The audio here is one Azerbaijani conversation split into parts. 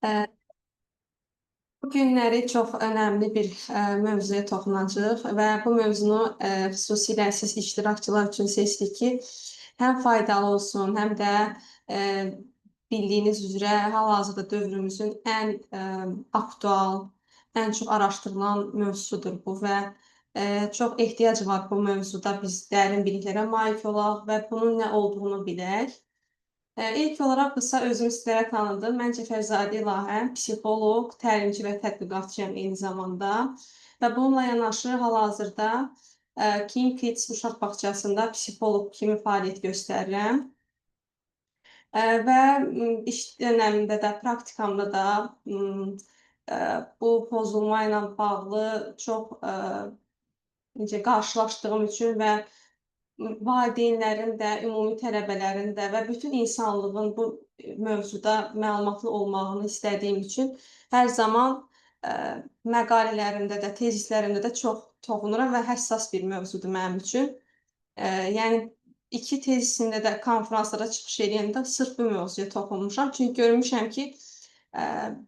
Eee, Bu günləri çox önəmli bir mövzuya toxunacağıq və bu mövzunu xüsusilə siz iştirakçılar üçün seçdik ki, həm faydalı olsun, həm də eee, bildiyiniz üzrə hal-hazırda dövrümüzün ən aktual, ən çox araşdırılan mövzusudur bu və çox ehtiyac var bu mövzuda biz dərin biliklərə malik olaq və bunun nə olduğunu bilək. İlk olaraq qısa özümü sizlərə tanıdım. Mən Cəfərzadə İlahəm, psixoloq, təlimçi və tətbiqatçıyam eyni zamanda və bununla yanaşı hal-hazırda King Kids uşaq bağçasında psixoloq kimi fəaliyyət göstərirəm. Və iş dönəmində də, praktikamda da bu pozulma ilə bağlı çox necə qarşılaşdığım üçün və valideynlərin də, ümumi tələbələrin də və bütün insanlığın bu mövzuda məlumatlı olmağını istədiyim üçün hər zaman məqalələrimdə də, tezislərimdə də çox toxunuram və həssas bir mövzudur mənim üçün. Yəni 2 tezisimdə də konfranslara çıxış eləyəndə sırf bu mövzuya toxunmuşam. Çünki görmüşəm ki,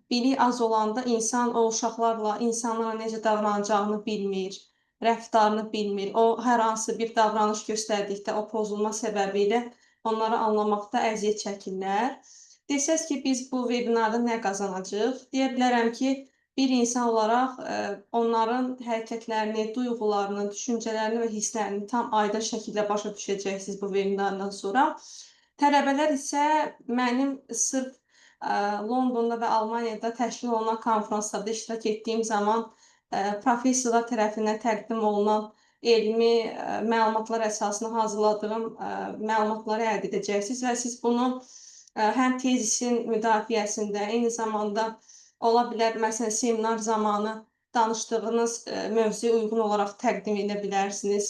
bilik az olanda insan o uşaqlarla, insanlarla necə davranacağını bilmir, rəftarını bilmir. O hər hansı bir davranış göstərdikdə o pozulma səbəbilə onları anlamaqda əziyyət çəkirlər. Desəz ki, biz bu vebinarda nə qazanacağıq? Deyə bilərəm ki, bir insan olaraq onların hərəkətlərini, duyğularını, düşüncələrini və hisslərini tam aydın şəkildə başa düşəcəksiniz bu vebinardan sonra. Tələbələr isə mənim sırf Londonda və Almaniyada təşkil olunan konfranslarda iştirak etdiyim zaman professorlar tərəfindən təqdim olunan elmi məlumatlar əsasında hazırladığım məlumatları əldə edəcəksiniz və siz bunu həm tezisin müdafiəsində, eyni zamanda ola bilər, məsələn, seminar zamanı danışdığınız mövzuya uyğun olaraq təqdim edə bilərsiniz.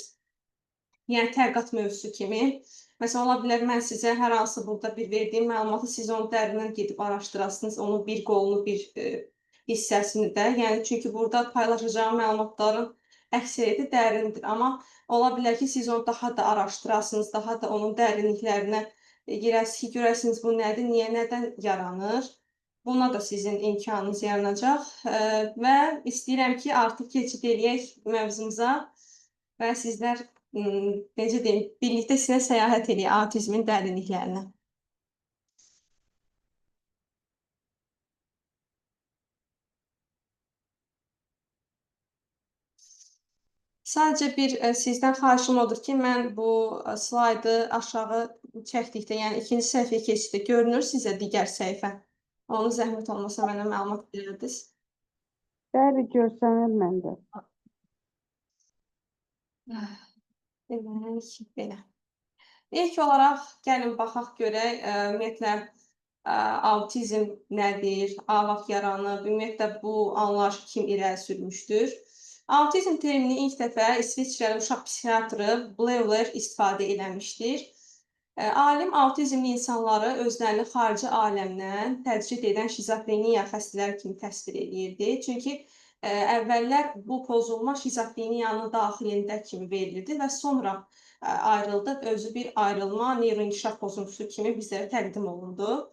Yəni tədqiqat mövzusu kimi. Məsələn, ola bilər mən sizə hər hansı burada bir verdiyim məlumatı siz onu dərindən gedib araşdırasınız, onun bir qolunu, bir hissəsini də. Yəni çünki burada paylaşacağım məlumatların əksəriyyəti dərindir, amma ola bilər ki, siz onu daha da araşdırasınız, daha da onun dərinliklərinə girəsiniz ki, görəsiniz bu nədir, niyə, nədən yaranır. Buna da sizin imkanınız yaranacaq və istəyirəm ki, artıq keçid eləyək mövzumuza və sizlər necə deyim, birlikdə sizinlə səyahət eləyək autizmin dərinliklərinə. Sadəcə bir sizdən xahişim odur ki, mən bu slaydı aşağı çəkdikdə, yəni ikinci səhifəyə keçdikdə görünür sizə digər səhifə? Onu zəhmət olmasa mənə məlumat verərdiniz. Bəli, görsənir məndə. Demək, belə. İlk olaraq gəlin baxaq görək, ümumiyyətlə autizm nədir, vaxt yaranıb, ümumiyyətlə bu anlayış kim irəli sürmüşdür? Autizm termini ilk dəfə İsviçrəli uşaq psixiatrı Bleuler istifadə eləmişdir. Alim autizmli insanları özlərini xarici aləmdən təcrid edən şizofreniya xəstələri kimi təsvir eləyirdi. Çünki əvvəllər bu pozulma şizofreniyanın daxilində kimi verilirdi və sonra ayrıldı. Özü bir ayrılma, neyroinkişaf pozuntusu kimi bizlərə təqdim olundu.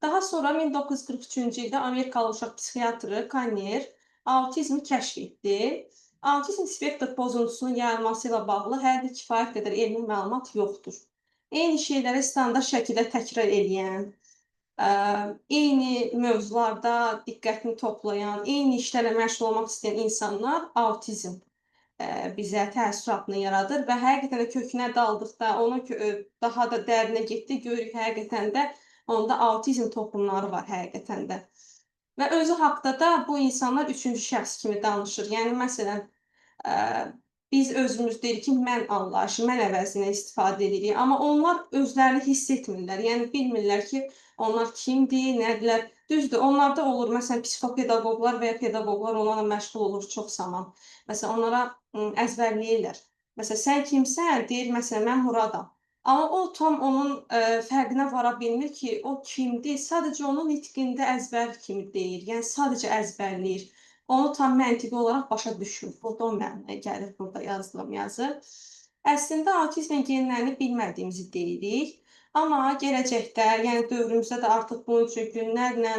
Daha sonra 1943-cü ildə Amerikalı uşaq psixiatrı Kanner autizmi kəşf etdi. Autizm spektr pozuntusunun yayılması ilə bağlı hələ də kifayət qədər elmi məlumat yoxdur. Eyni şeyləri standart şəkildə təkrar eləyən, eyni mövzularda diqqətini toplayan, eyni işlərlə məşğul olmaq istəyən insanlar autizm bizə təəssüratını yaradır və həqiqətən də kökünə daldıqda, onu daha da dərinə getdi, görürük həqiqətən də onda autizm toxumları var həqiqətən də. Və özü haqda da bu insanlar üçüncü şəxs kimi danışır. Yəni məsələn, biz özümüz deyirik ki, mən anlayışı, mən əvəzinə istifadə edirik, amma onlar özlərini hiss etmirlər. Yəni bilmirlər ki, onlar kimdir, nədirlər. Düzdür, onlarda olur, məsələn, psixopedaqoqlar və ya pedaqoqlar onlarla məşğul olur çox zaman. Məsələn, onlara əzbərləyirlər. Məsələn, sən kimsən? Deyir, məsələn, mən Muradam. Amma o tam onun fərqinə vara bilmir ki, o kimdir? Sadəcə onun nitqində əzbər kimi deyir. Yəni sadəcə əzbərləyir. Onu tam məntiqi olaraq başa düşmür. Burada o mənaya gəlir, burada yazdığım yazı. Əslində autizmin genlərini bilmədiyimizi deyirik. Amma gələcəkdə, yəni dövrümüzdə də artıq bunun üçün günlərlə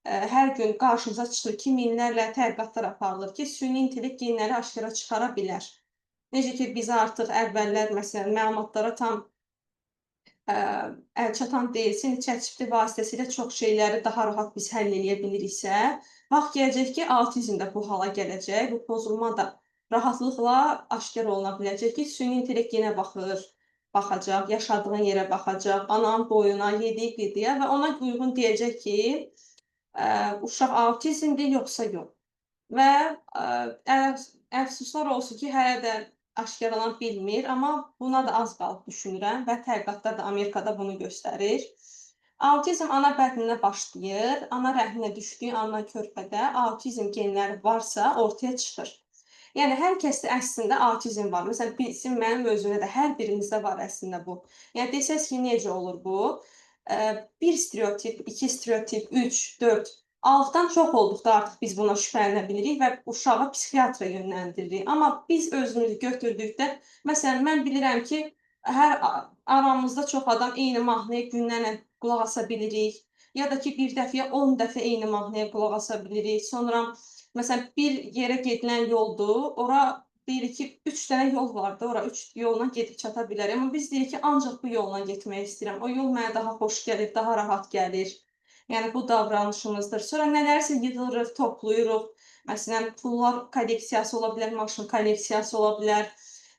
hər gün qarşımıza çıxır ki, minlərlə tədqiqatlar aparılır ki, süni intellekt genləri aşkara çıxara bilər. Necə ki, biz artıq əvvəllər məsələn məlumatlara tam əlçatan deyilsin, ChatGPT vasitəsilə çox şeyləri daha rahat biz həll eləyə biliriksə, vaxt gələcək ki, autizm də bu hala gələcək, bu pozulma da rahatlıqla aşkar oluna biləcək ki, süni intellekt yenə baxacaq, yaşadığın yerə baxacaq, ananın boyuna, yediyi qidiyə və ona uyğun deyəcək ki, uşaq autizmdir yoxsa yox. Və əfsuslar olsun ki, hələ də aşkarlana bilmir, amma buna da az qalıb düşünürəm və tədqiqatlar da Amerikada bunu göstərir. Autizm ana bədnində başlayır, ana rəhminə düşdüyü andan körpədə autizm genləri varsa ortaya çıxır. Yəni hər kəsdə əslində autizm var. Məsələn, mənim özümdə də hər birimizdə var əslində bu. Yəni desəz ki, necə olur bu? 1 stereotip, 2 stereotip, 3, 4, 6-dan çox olduqda artıq biz buna şübhələnə bilirik və uşağı psixiatra yönləndiririk. Amma biz özümüzü götürdükdə, məsələn, mən bilirəm ki, hər aramızda çox adam eyni mahnıya günlərlə qulaq asa bilirik, ya da ki, bir dəfəyə 10 dəfə eyni mahnıya qulaq asa bilirik. Sonra məsələn, bir yerə gedilən yoldur, ora deyirik ki, 3 dənə yol vardı, ora 3 yolla gedib çata bilərik. Amma biz deyirik ki, ancaq bu yolla getmək istəyirəm. O yol mənə daha xoş gəlir, daha rahat gəlir. Yəni bu davranışımızdır. Sonra nələrisə yığırıq, toplayırıq. Məsələn, pullar kolleksiyası ola bilər, maşın kolleksiyası ola bilər.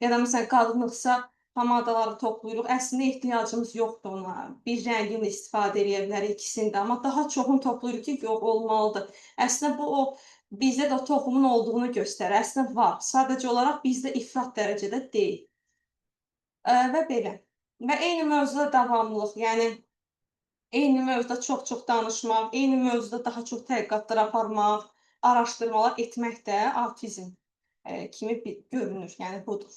Ya da məsələn, qadınlıqsa pomadaları toplayırıq. Əslində ehtiyacımız yoxdur ona. Bir rəngini istifadə edə bilərik ikisini də, amma daha çoxunu toplayırıq ki, yox olmalıdır. Əslində bu bizdə də o toxumun olduğunu göstərir. Əslində var. Sadəcə olaraq bizdə ifrat dərəcədə deyil. Və belə. Və eyni mövzuda davamlılıq, yəni eyni mövzuda çox-çox danışmaq, eyni mövzuda daha çox tədqiqatlar aparmaq, araşdırmalar etmək də autizm kimi görünür. Yəni budur.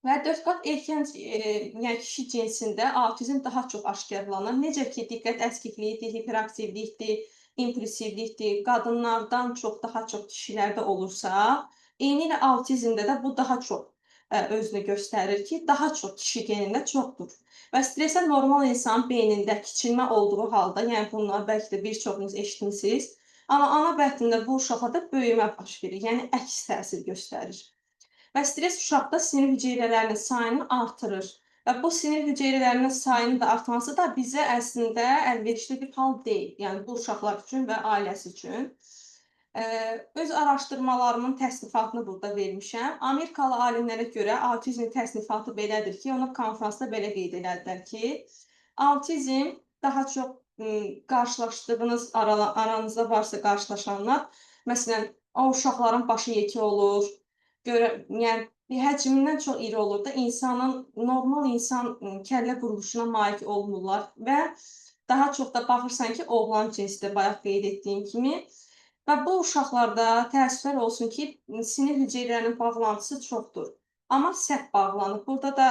Və 4 qat erkən yəni kişi cinsində autizm daha çox aşkarlanır. Necə ki, diqqət əskikliyidir, hiperaktivlikdir, impulsivlikdir, qadınlardan çox, daha çox kişilərdə olursa, eynilə autizmdə də bu daha çox özünü göstərir ki, daha çox kişi genində çoxdur. Və stressə normal insanın beynində kiçilmə olduğu halda, yəni bunları bəlkə də bir çoxunuz eşitmisiniz, amma ana bədnində bu uşaqlarda böyümə baş verir, yəni əks təsir göstərir. Və stres uşaqda sinir hüceyrələrinin sayını artırır. Və bu sinir hüceyrələrinin sayının da artması da bizə əslində əlverişli bir hal deyil. Yəni bu uşaqlar üçün və ailəsi üçün. Öz araşdırmalarımın təsnifatını burada vermişəm. Amerikalı alimlərə görə autizmin təsnifatı belədir ki, onu konfransda belə qeyd elədilər ki, autizm daha çox qarşılaşdığınız aranızda varsa qarşılaşanlar, məsələn, o uşaqların başı yekə olur, yəni həcmindən çox iri olur da, normal insan kəllə quruluşuna malik olmurlar və daha çox da baxırsan ki, oğlan cinsidir, bayaq qeyd etdiyim kimi. Və bu uşaqlarda təəssüflər olsun ki, sinir hüceyrələrinin bağlantısı çoxdur. Amma səhv bağlanıb. Burada da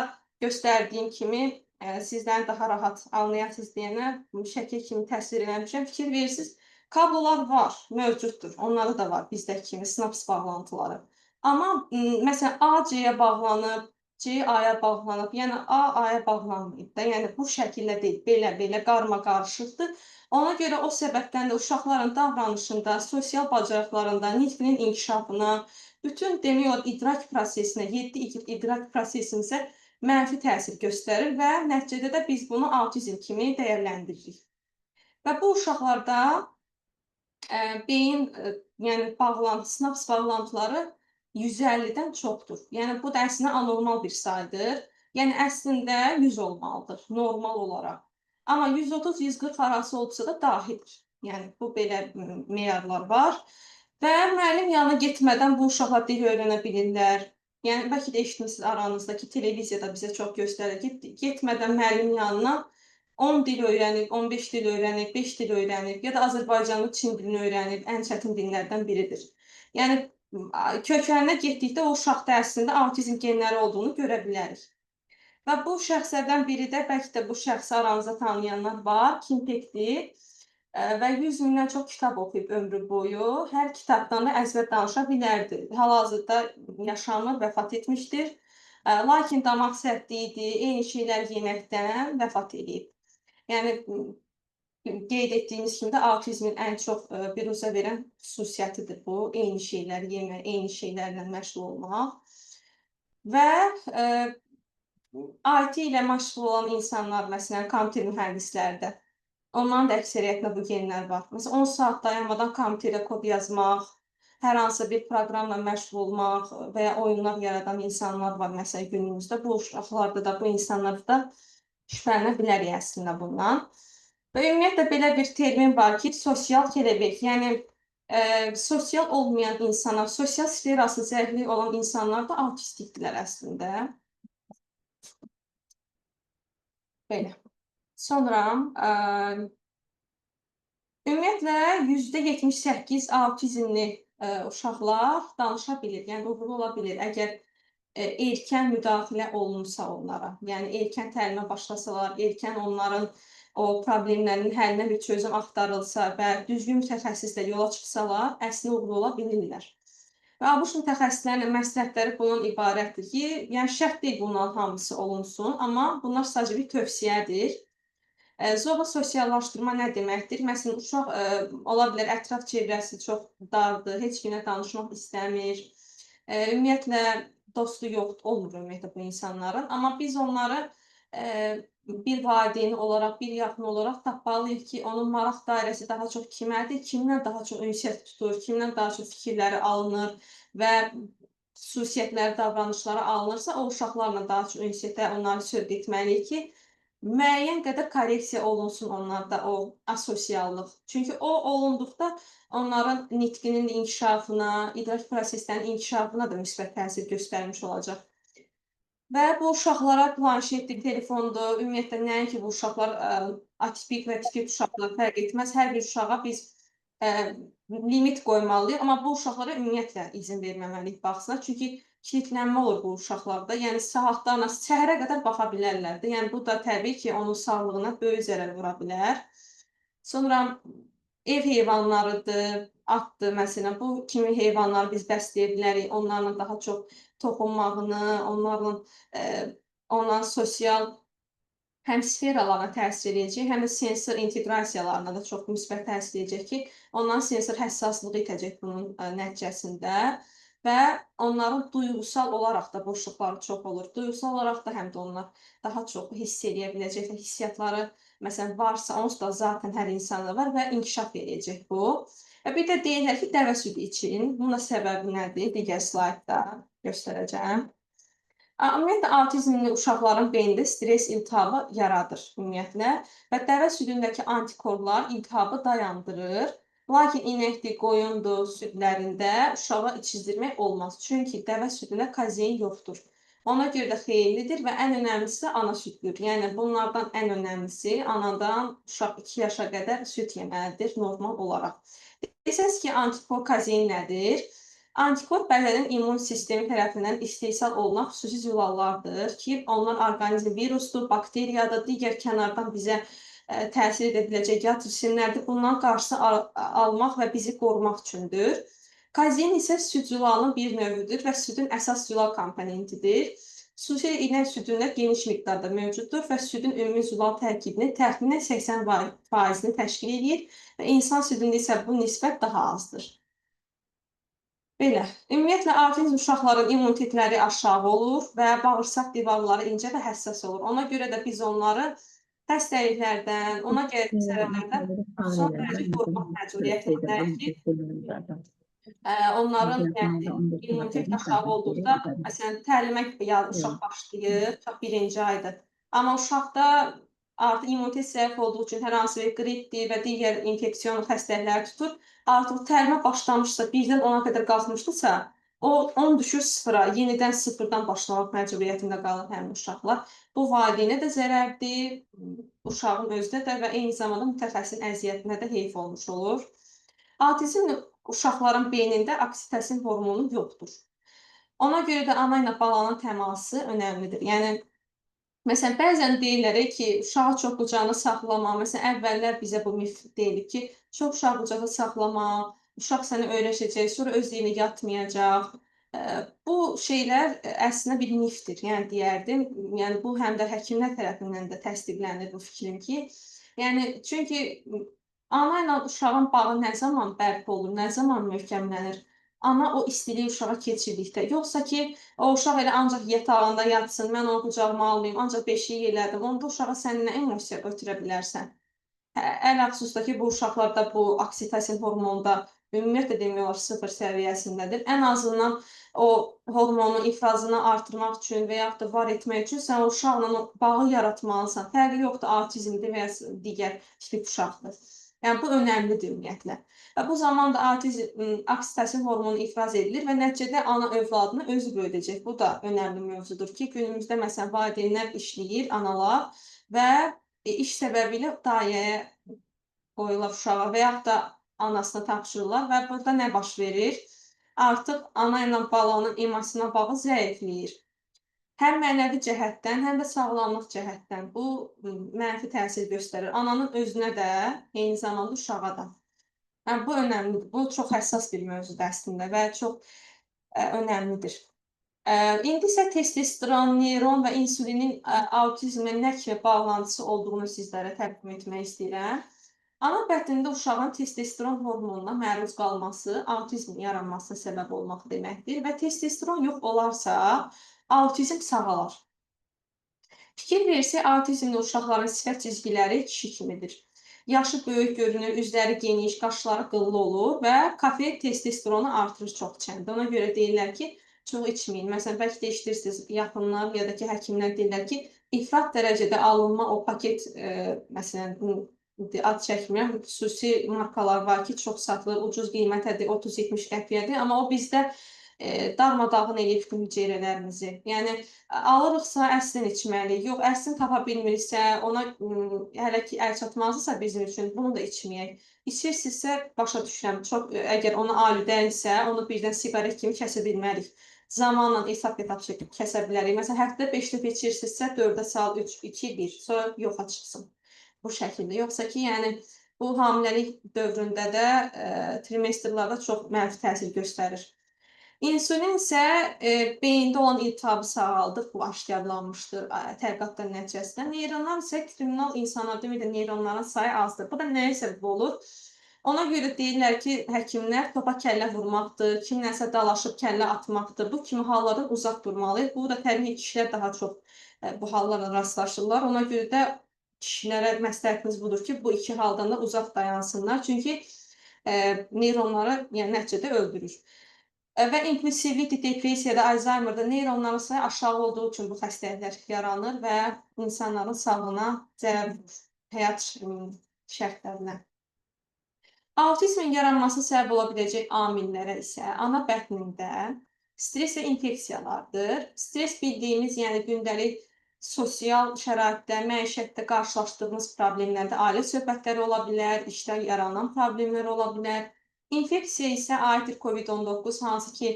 göstərdiyim kimi, sizdən daha rahat anlayasınız deyənə şəkil kimi təsvir eləmişəm. Fikir verirsiniz, kablolar var, mövcuddur. Onlarda da var bizdəki kimi sinaps bağlantıları. Amma məsələn, A C-yə bağlanıb, C A-ya bağlanıb, yəni A A-ya bağlanmayıb da. Yəni bu şəkildə deyil, belə qarmaqarışıqdır. Ona görə o səbəbdən də uşaqların davranışında, sosial bacarıqlarında, nitqinin inkişafına, bütün demək olar idrak prosesinə, 7 idrak prosesimizə mənfi təsir göstərir və nəticədə də biz bunu autizm kimi dəyərləndiririk. Və bu uşaqlarda beyin yəni sinaps bağlantıları 150-dən çoxdur. Yəni bu da əslində anormal bir saydır. Yəni əslində 100 olmalıdır normal olaraq. Amma 130-140 arası olsa da dahidir. Yəni bu belə meyarlar var. Və müəllim yanına getmədən bu uşaqlar dil öyrənə bilirlər. Yəni bəlkə də eşitmisiniz aranızdakı televiziyada bizə çox göstərir ki, getmədən müəllimin yanına 10 dil öyrənib, 15 dil öyrənib, 5 dil öyrənib ya da Azərbaycanlı Çin dilini öyrənib, ən çətin dillərdən biridir. Yəni köklərinə getdikdə o uşaqda əslində autizm genləri olduğunu görə bilərik. Və bu şəxslərdən biri də, bəlkə də bu şəxsi aranızda tanıyanlar var, Kimpekdir və 100 mindən çox kitab oxuyub ömrü boyu. Hər kitabdan da əzbər danışa bilərdi. Hal-hazırda yaşamır, vəfat etmişdir. Lakin damaq sərtliyidir, eyni şeylər yeməkdən vəfat edib. Yəni qeyd etdiyimiz kimi də autizmin ən çox biruzə verən xüsusiyyətidir bu. Eyni şeyləri yemək, eyni şeylərlə məşğul olmaq və IT ilə məşğul olan insanlar, məsələn, kompüter mühəndisləri də, onların da əksəriyyətində bu genlər var. Məsələn, 10 saat dayanmadan kompüterə kod yazmaq, hər hansı bir proqramla məşğul olmaq və ya oyunlar yaradan insanlar var, məsələn, günümüzdə. Bu uşaqlarda da, bu insanlarda da şübhələnə bilərik əslində bundan. Və ümumiyyətlə belə bir termin var ki, sosial kelebek, yəni sosial olmayan insanlar, sosial sferası zəifliyi olan insanlar da autistikdirlər əslində. Belə. Sonra ümumiyyətlə %78 autizmli uşaqlar danışa bilir, yəni uğurlu ola bilir. Əgər erkən müdaxilə olunsa onlara, yəni erkən təlimə başlasalar, erkən onların o problemlərinin həllinə bir çözüm axtarılsa və düzgün mütəxəssislə yola çıxsalar, əslində uğurlu ola bilirlər. Və ABŞ mütəxəssislərinin məsləhətləri bundan ibarətdir ki, yəni şərt deyil bunların hamısı olunsun, amma bunlar sadəcə bir tövsiyədir. Zorla sosiallaşdırma nə deməkdir? Məsələn, uşaq ola bilər ətraf çevrəsi çox dardır, heç kimlə danışmaq istəmir. Ümumiyyətlə dostu olmur ümumiyyətlə bu insanların, amma biz onları bir valideyni olaraq, bir yaxın olaraq tapmalıyıq ki, onun maraq dairəsi daha çox kimlədir, kimlə daha çox ünsiyyət tutur, kimlə daha çox fikirləri alınır və xüsusiyyətləri, davranışları alınırsa, o uşaqlarla daha çox ünsiyyətə onları sövq etməliyik ki, müəyyən qədər korreksiya olunsun onlarda o asosiallıq. Çünki o olunduqda onların nitqinin inkişafına, idrak proseslərinin inkişafına da müsbət təsir göstərmiş olacaq. Və bu uşaqlara planşetdir, telefondur, ümumiyyətlə nəinki bu uşaqlar atipik və tipik uşaqlar fərq etməz. Hər bir uşağa biz limit qoymalıyıq, amma bu uşaqlara ümumiyyətlə izin verməməliyik baxsınlar. Çünki kilitlənmə olur bu uşaqlarda. Yəni saatlarla, səhərə qədər baxa bilərlər də. Yəni bu da təbii ki, onun sağlığına böyük zərər vura bilər. Sonra ev heyvanlarıdır, atdır məsələn. Bu kimi heyvanları biz bəsləyə bilərik. Onlarla daha çox toxunmağını, onların sosial həm sferalarına təsir edəcək, həm də sensor inteqrasiyalarına da çox müsbət təsir edəcək ki, onların sensor həssaslığı itəcək bunun nəticəsində və onların duyğusal olaraq da boşluqları çox olur. Duyğusal olaraq da həm də onlar daha çox hiss edə biləcəklər. Hissiyatları məsələn varsa, onsuz da zaten hər insanda var və inkişaf edəcək bu. Və bir də deyirlər ki, dəvə südü için. Bunun da səbəbi nədir? Digər slaydda göstərəcəm. Ümumiyyətlə, autizmli uşaqların beynində stress iltihabı yaradır ümumiyyətlə və dəvə südündəki antikorlar iltihabı dayandırır. Lakin inəkdir, qoyundur, südlərində uşağa içizdirmək olmaz. Çünki dəvə südündə kazein yoxdur. Ona görə də xeyirlidir və ən önəmlisi də ana südüdür. Yəni, bunlardan ən önəmlisi anadan uşaq 2 yaşa qədər süd yeməlidir normal olaraq. Desəz ki, antikor kazein nədir? Antikor bədənin immun sistemi tərəfindən istehsal olunan xüsusi zülallardır ki, onlar orqanizm virusdur, bakteriyadır, digər kənardan bizə təsir edə biləcək yad cisimlərdir. Bundan qarşısını almaq və bizi qorumaq üçündür. Kazein isə süd zülalının bir növüdür və südün əsas zülal komponentidir. Xüsusilə inək südündə geniş miqdarda mövcuddur və südün ümumi zülal tərkibinin təxminən 80%-ni təşkil edir və insan südündə isə bu nisbət daha azdır. Belə. Ümumiyyətlə, autizm uşaqların immunitetləri aşağı olur və bağırsaq divarları incə və həssas olur. Ona görə də biz onları xəstəliklərdən, ona gələcək zərərlərdən son dərəcə qorumaq məcburiyyətindəyik ki, onların immunitet aşağı olduqda, məsələn, təlimə uşaq başlayır, birinci aydır. Amma uşaqda artıq immunitet zəif olduğu üçün hər hansı bir qripdir və digər infeksion xəstəlikləri tutur, artıq təlimə başlamışsa, 1-dən 10-a qədər qalxmışdısa, o düşür 0-a, yenidən 0-dan başlamaq məcburiyyətində qalır həmin uşaqlar. Bu valideynə də zərərdir, uşağın özünə də və eyni zamanda mütəxəssisin əziyyətinə də heyf olmuş olur. Autizmli uşaqların beynində oksitosin hormonu yoxdur. Ona görə də ana ilə balanın təması önəmlidir. Yəni, məsələn, bəzən deyirlər ki, uşağı çox qucağına saxlama. Məsələn, əvvəllər bizə bu mif deyilir ki, çox uşağı qucağına saxlama, uşaq səni öyrəşəcək, sonra öz yerinə yatmayacaq. Bu şeylər əslində bir mifdir, yəni deyərdim. Yəni, bu həm də həkimlər tərəfindən də təsdiqlənir bu fikrim ki, Yəni çünki ana ilə uşağın bağı nə zaman bərpa olur, nə zaman möhkəmlənir? Ana o istiliyi uşağa keçirdikdə. Yoxsa ki, o uşaq elə ancaq yatağında yatsın, mən onu qucağıma almayım, ancaq beşiyi elədim. Onda uşağa sən nə emosiya ötürə bilərsən? Ələxüsus da ki, bu uşaqlarda bu oksitosin hormonu da ümumiyyətlə demək olar sıfır səviyyəsindədir. Ən azından o hormonun ifrazını artırmaq üçün və yaxud da var etmək üçün sən o uşaqla o bağı yaratmalısan. Fərqi yoxdur, avtizmdir və ya digər tipik uşaqdır. Yəni bu önəmlidir ümumiyyətlə. Və bu zaman da oksitosin hormonu ifraz edilir və nəticədə ana övladını özü böyüdəcək. Bu da önəmli mövzudur ki, günümüzdə məsələn valideynlər işləyir, analar və iş səbəbilə dayəyə qoyurlar uşağa və yaxud da anasına tapşırırlar və burada nə baş verir? Artıq ana ilə balanın emosional bağı zəifləyir. Həm mənəvi cəhətdən, həm də sağlamlıq cəhətdən bu mənfi təsir göstərir. Ananın özünə də, eyni zamanda uşağa da. Yəni bu önəmlidir. Bu çox həssas bir mövzudur əslində və çox önəmlidir. İndi isə testosteron, neyron və insulinin avtizmlə nə kimi bağlantısı olduğunu sizlərə təqdim etmək istəyirəm. Ana bətnində uşağın testosteron hormonuna məruz qalması avtizmin yaranmasına səbəb olmaq deməkdir və testosteron yox olarsa, avtizm sağalar. Fikir versək, avtizmli uşaqların sifət cizgiləri kişi kimidir. Yaşı böyük görünür, üzləri geniş, qaşları qıllı olur və kafein testosteronu artırır çox içəndə. Ona görə deyirlər ki, çox içməyin. Məsələn, bəlkə də eşidirsiniz, yaxınlar ya da ki, həkimlər deyirlər ki, ifrat dərəcədə alınma o paket, məsələn, ad çəkmirəm, xüsusi markalar var ki, çox satılır, ucuz qiymətədir, 30-70 qəpiyyədir, amma o bizdə darmadağın eləyib hüceyrələrimizi. Yəni alırıqsa əslin içməliyik. Yox, əslini tapa bilmiriksə, ona hələ ki əl çatmazdırsa bizim üçün, bunu da içməyək. İçirsinizsə, başa düşürəm, çox əgər ona alüdəyiksə, onu birdən siqaret kimi kəsə bilmərik. Zamanla etap-etap şəkildə kəsə bilərik. Məsələn, həftədə 5 dəfə içirsinizsə, 4-ə sal, 3, 2, 1, sonra yoxa çıxsın. Bu şəkildə. Yoxsa ki, yəni bu hamiləlik dövründə də trimestrlarda çox mənfi təsir göstərir. İnsulin isə beyində olan iltihabı sağaldır, bu aşkarlanmışdır tədqiqatlar nəticəsində. Neyronlar isə kriminal insanlar deməklə neyronların sayı azdır. Bu da nəyə səbəb olur? Ona görə deyirlər ki, həkimlər topa kəllə vurmaqdır, kimləsə dalaşıb kəllə atmaqdır. Bu kimi hallardan uzaq durmalıyıq. Bu da təbii kişilər daha çox bu hallarla rastlaşırlar. Ona görə də kişilərə məsləhətimiz budur ki, bu iki haldan da uzaq dayansınlar. Çünki neyronları yəni nəticədə öldürür. Və impulsivlik, depressiyada, Alzheimerda neyronların sayı aşağı olduğu üçün bu xəstəliklər yaranır və insanların sağlığına zərər vurur, həyat şərtlərinə. Avtizmin yaranması səbəb ola biləcək amillərə isə ana bətnində stres və infeksiyalardır. Stres bildiyimiz, yəni gündəlik sosial şəraitdə, məişətdə qarşılaşdığımız problemlərdə ailə söhbətləri ola bilər, işdə yaranan problemlər ola bilər. İnfeksiya isə aiddir COVID-19, hansı ki,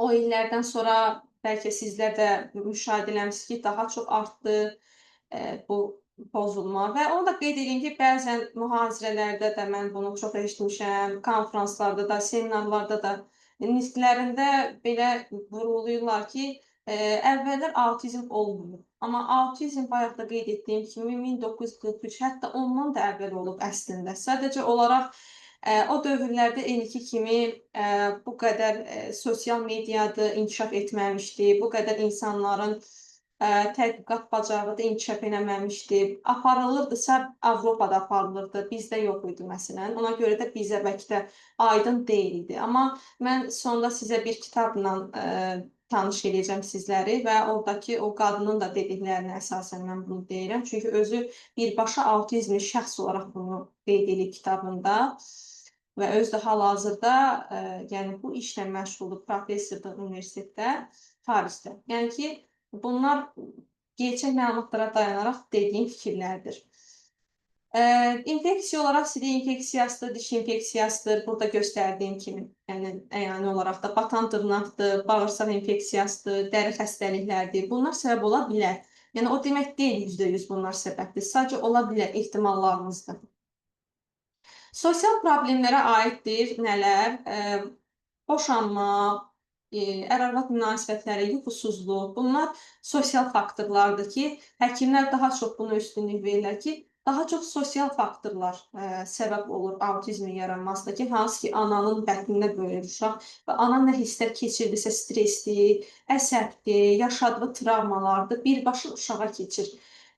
o illərdən sonra bəlkə sizlər də müşahidə eləmisiniz ki, daha çox artdı bu pozulma və onu da qeyd edeyim ki, bəzən mühazirələrdə də mən bunu çox eşitmişəm, konfranslarda da, seminarlarda da nitqlərində belə vurğulayırlar ki, əvvəllər autizm olmuyor. Amma autizm bayaq da qeyd etdiyim kimi 1943, hətta ondan da əvvəl olub əslində. Sadəcə olaraq o dövrlərdə indiki kimi bu qədər sosial mediada inkişaf etməmişdi, bu qədər insanların tədqiqat bacarığı da inkişaf eləməmişdi. Aparılırdısa, Avropada aparılırdı, bizdə yox idi məsələn. Ona görə də bizə bəlkə də aydın deyil idi. Amma mən sonda sizə bir kitabla tanış edəcəm sizləri və oradakı o qadının da dediklərinə əsasən mən bunu deyirəm. Çünki özü birbaşa autizmli şəxs olaraq bunu qeyd edib kitabında və özü də hal-hazırda yəni bu işlə məşğuldur, professordur universitetdə, Parisdə. Yəni ki, bunlar gerçək məlumatlara dayanaraq dediyim fikirlərdir. İnfeksiya olaraq sidik infeksiyasıdır, diş infeksiyasıdır, burada göstərdiyim kimi, yəni əyani olaraq da batan dırnaqdır, bağırsaq infeksiyasıdır, dəri xəstəliklərdir. Bunlar səbəb ola bilər. Yəni o demək deyil %100 bunlar səbəbdir. Sadəcə ola bilər, ehtimallarımızdır. Sosial problemlərə aiddir nələr? Boşanma, ər-arvad münasibətləri, yuxusuzluq. Bunlar sosial faktorlardır ki, həkimlər daha çox buna üstünlük verirlər ki, Daha çox sosial faktorlar səbəb olur autizmin yaranmasına ki, hansı ki, ananın bətnində böyüyür uşaq və ana nə hisslər keçirdisə, stressdir, əsəbdir, yaşadığı travmalardır, birbaşa uşağa keçir.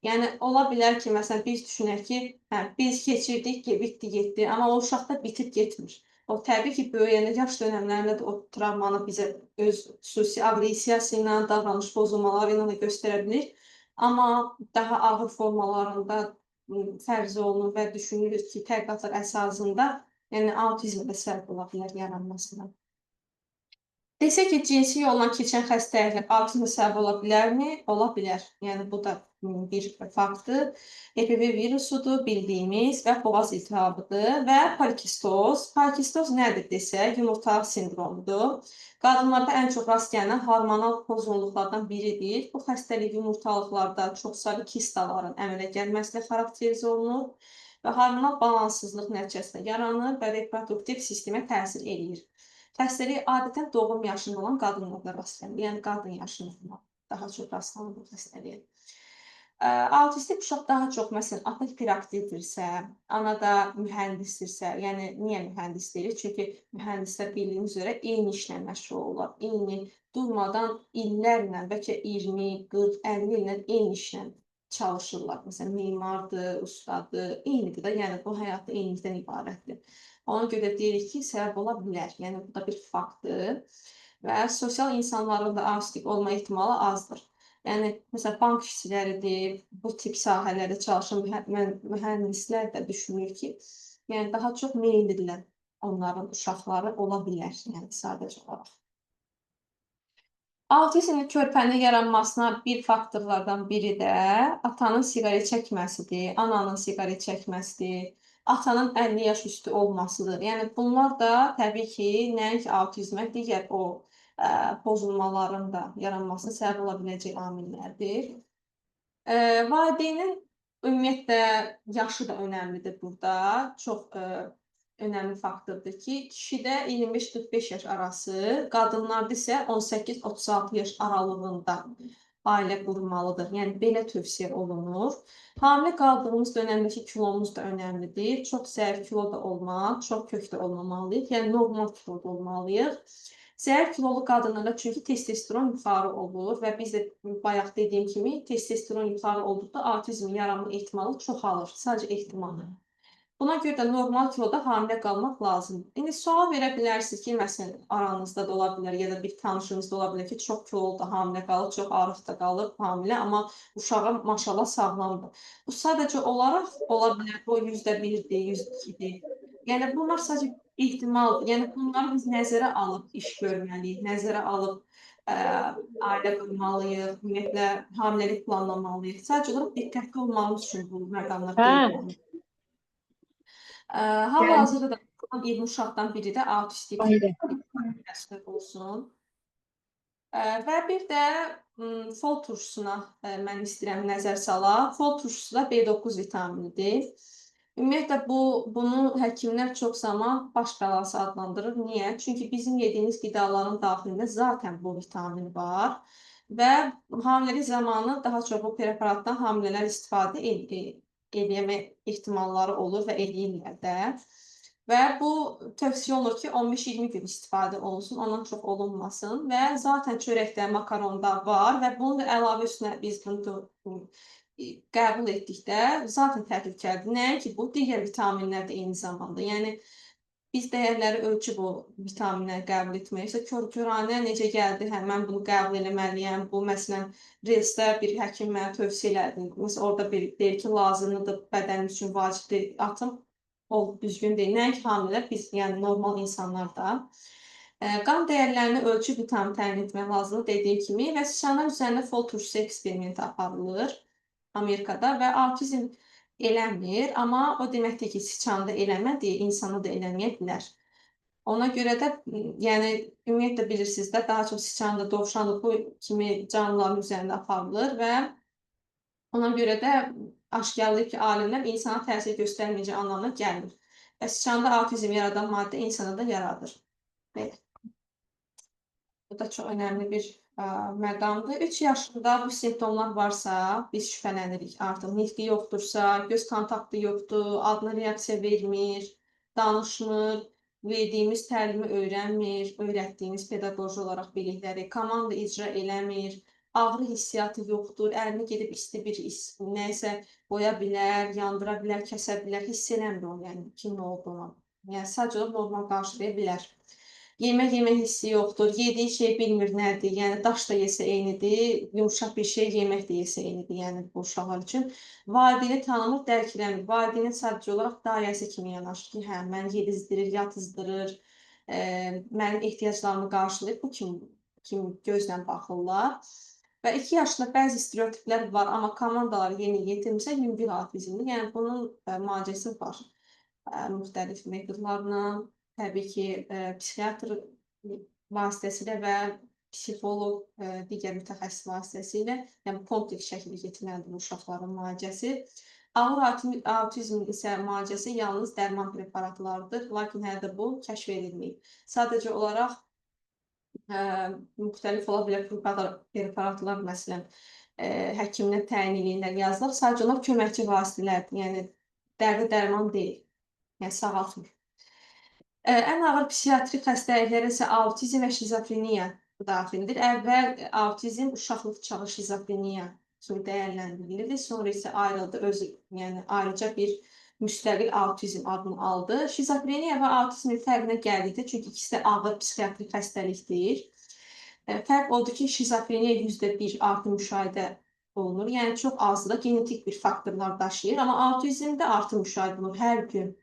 Yəni ola bilər ki, məsələn, biz düşünək ki, hə, biz keçirdik, bitdi, getdi, amma o uşaqda bitib getmir. O təbii ki, böyüyəndə yaş dönəmlərində də o travmanı bizə öz xüsusi aqressiyası ilə, davranış pozulmaları ilə də göstərə bilir. Amma daha ağır formalarında fərz olunur və düşünülür ki, tədqiqatlar əsasında, yəni autizm də səbəb ola bilər yaranmasına. Desək ki, cinsi yolla keçən xəstəliklər autizmə səbəb ola bilərmi? Ola bilər. Yəni bu da bir faktdır. HPV virusudur bildiyimiz və boğaz iltihabıdır və polikistoz. Polikistoz nədir desək, yumurtalıq sindromudur. Qadınlarda ən çox rast gələn hormonal pozğunluqlardan biridir. Bu xəstəlik yumurtalıqlarda çoxsaylı kistaların əmələ gəlməsilə xarakterizə olunur və hormonal balanssızlıq nəticəsində yaranır və reproduktiv sistemə təsir eləyir. Xəstəlik adətən doğum yaşında olan qadınlarda rastlanır. Yəni qadın yaşında daha çox rastlanır bu xəstəliyə. Autistik uşaq daha çox məsələn ata hiperaktivdirsə, ana da mühəndisdirsə, yəni niyə mühəndis deyirik? Çünki mühəndislər bildiyimiz üzrə eyni işlə məşğul olurlar. Eyni durmadan illərlə, bəlkə 20, 40, 50 illə eyni işlə çalışırlar. Məsələn, memardır, ustadır, eynidir də, yəni bu həyatda eynilikdən ibarətdir. Ona görə deyirik ki, səbəb ola bilər. Yəni bu da bir faktdır və sosial insanların da autistik olma ehtimalı azdır. Yəni məsələn, bank işçiləridir, bu tip sahələrdə çalışan mühəndislər də düşünür ki, yəni daha çox meyillidirlər onların uşaqları ola bilər, yəni sadəcə olaraq. Autizmin körpəndə yaranmasına bir faktorlardan biri də atanın siqaret çəkməsidir, ananın siqaret çəkməsidir, atanın 50 yaş üstü olmasıdır. Yəni bunlar da təbii ki, nəinki autizmə, digər o pozulmaların da yaranmasına səbəb ola biləcək amillərdir. Valideynin ümumiyyətlə yaşı da önəmlidir burada. Çox önəmli faktordur ki, kişidə 25-45 yaş arası, qadınlarda isə 18-36 yaş aralığında ailə qurmalıdır. Yəni belə tövsiyə olunur. Hamilə qaldığımız dönəmdəki kilomuz da önəmlidir. Çox zəif kilo da olmaq, çox kök də olmamalıyıq. Yəni normal kiloda olmalıyıq. Zəif kilolu qadınlarda çünki testosteron yuxarı olur və biz də bayaq dediyim kimi testosteron yuxarı olduqda autizmin yaranma ehtimalı çoxalır. Sadəcə ehtimalı. Buna görə də normal kiloda hamilə qalmaq lazımdır. İndi sual verə bilərsiniz ki, məsələn, aranızda da ola bilər ya da bir tanışınız da ola bilər ki, çox kilolu da hamilə qalır, çox arıq da qalır hamilə, amma uşağı maşallah sağlamdır. Bu sadəcə olaraq ola bilər, o %1-dir, %2-dir. Yəni bunlar sadəcə ehtimaldır. Yəni bunları biz nəzərə alıb iş görməliyik, nəzərə alıb ailə qurmalıyıq, ümumiyyətlə hamiləlik planlamalıyıq. Sadəcə olaraq diqqətli olmağımız üçün bu məqamlar qeyd olunur. Hal-hazırda da 20 uşaqdan biri də autistik təşkil olsun. Və bir də fol turşusuna mən istəyirəm nəzər salaq. Fol turşusu da B9 vitaminidir. Ümumiyyətlə bunu həkimlər çox zaman baş bəlası adlandırır. Niyə? Çünki bizim yediyimiz qidaların daxilində zaten bu vitamin var və hamiləlik zamanı daha çox bu preparatdan hamilələr istifadə eləmə ehtimalları olur və eləyirlər də. Və bu tövsiyə olunur ki, 15-20 gün istifadə olunsun, ondan çox olunmasın və zaten çörəkdə, makaronda var və bunun da əlavə üstünə biz bunu qəbul etdikdə zaten təhlükəlidir. Nəinki bu, digər vitaminlər də eyni zamanda. Yəni biz dəyərləri ölçüb o vitaminləri qəbul etməyik. Kör-köranə necə gəldi, hə, mən bunu qəbul eləməliyəm. Bu, məsələn, Reelsdə bir həkim mənə tövsiyə elədi. Məsələn, orada deyir ki, lazımlıdır, bədənin üçün vacibdir, atım. O düzgün deyil. Nəinki hamilələr, biz, yəni normal insanlar da. Qan dəyərlərini ölçüb vitamin təmin etmək lazımdır, dediyim kimi və siçanlar üzərində fol turşusu eksperimenti aparılır Amerikada və autizm eləmir, amma o deməkdir ki, siçanda eləmədi, insana da eləməyə bilər. Ona görə də, yəni ümumiyyətlə bilirsiniz də, daha çox siçanda, dovşanda bu kimi canlıların üzərində aparılır və ona görə də aşkarlayıb ki, alimlər insana təsir göstərməyəcək anlamına gəlmir. Və siçanda autizm yaradan maddə insana da yaradır. Belə. Bu da çox önəmli bir məqamdır. 3 yaşında bu simptomlar varsa, biz şübhələnirik artıq. Nitqi yoxdursa, göz kontaktı yoxdur, adına reaksiya vermir, danışmır, verdiyimiz təlimi öyrənmir, öyrətdiyimiz pedaqoji olaraq bilikləri, komanda icra eləmir, ağrı hissiyatı yoxdur, əlini gedib isti bir nəsə qoya bilər, yandıra bilər, kəsə bilər, hiss eləmir o, yəni ki, nə olduğunu. Yəni sadəcə olaraq normal qarşılaya bilər. Yemək yemək hissi yoxdur, yediyi şey bilmir nədir, yəni daş da yesə eynidir, yumşaq bir şey yemək də yesə eynidir, yəni bu uşaqlar üçün. Valideyni tanımır, dərk eləmir. Valideynin sadəcə olaraq dayəsi kimi yanaşır ki, hə, məni yedizdirir, yatızdırır, mənim ehtiyaclarımı qarşılayır, bu kimi gözlə baxırlar. Və 2 yaşında bəzi stereotiplər var, amma komandalar yeni yetirmirsə, yüngül avtizmdir. Yəni bunun müalicəsi var. Müxtəlif metodlarla, təbii ki, psixiatr vasitəsilə və psixoloq, digər mütəxəssis vasitəsilə, yəni kompleks şəkildə keçiriləndir bu uşaqların müalicəsi. Ağır avtizm isə müalicəsi yalnız dərman preparatlarıdır, lakin hələ də bu kəşf edilməyib. Sadəcə olaraq müxtəlif ola bilər preparatlar, məsələn, həkimlər təyin eləyirlər, yazılır. Sadəcə onlar köməkçi vasitələrdir, yəni dərdi dərman deyil, yəni sağaltmır. Ən ağır psixiatrik xəstəliklərə isə autizm və şizofreniya daxildir. Əvvəl autizm uşaqlıq çağı şizofreniya kimi dəyərləndirilirdi, sonra isə ayrıldı, özü, yəni ayrıca bir müstəqil autizm adını aldı. Şizofreniya və autizmin fərqinə gəldikdə, çünki ikisi də ağır psixiatrik xəstəlikdir. Fərq odur ki, şizofreniya %1 artım müşahidə olunur, yəni çox azdır da genetik bir faktorlar daşıyır, amma autizmdə artım müşahidə olunur hər gün.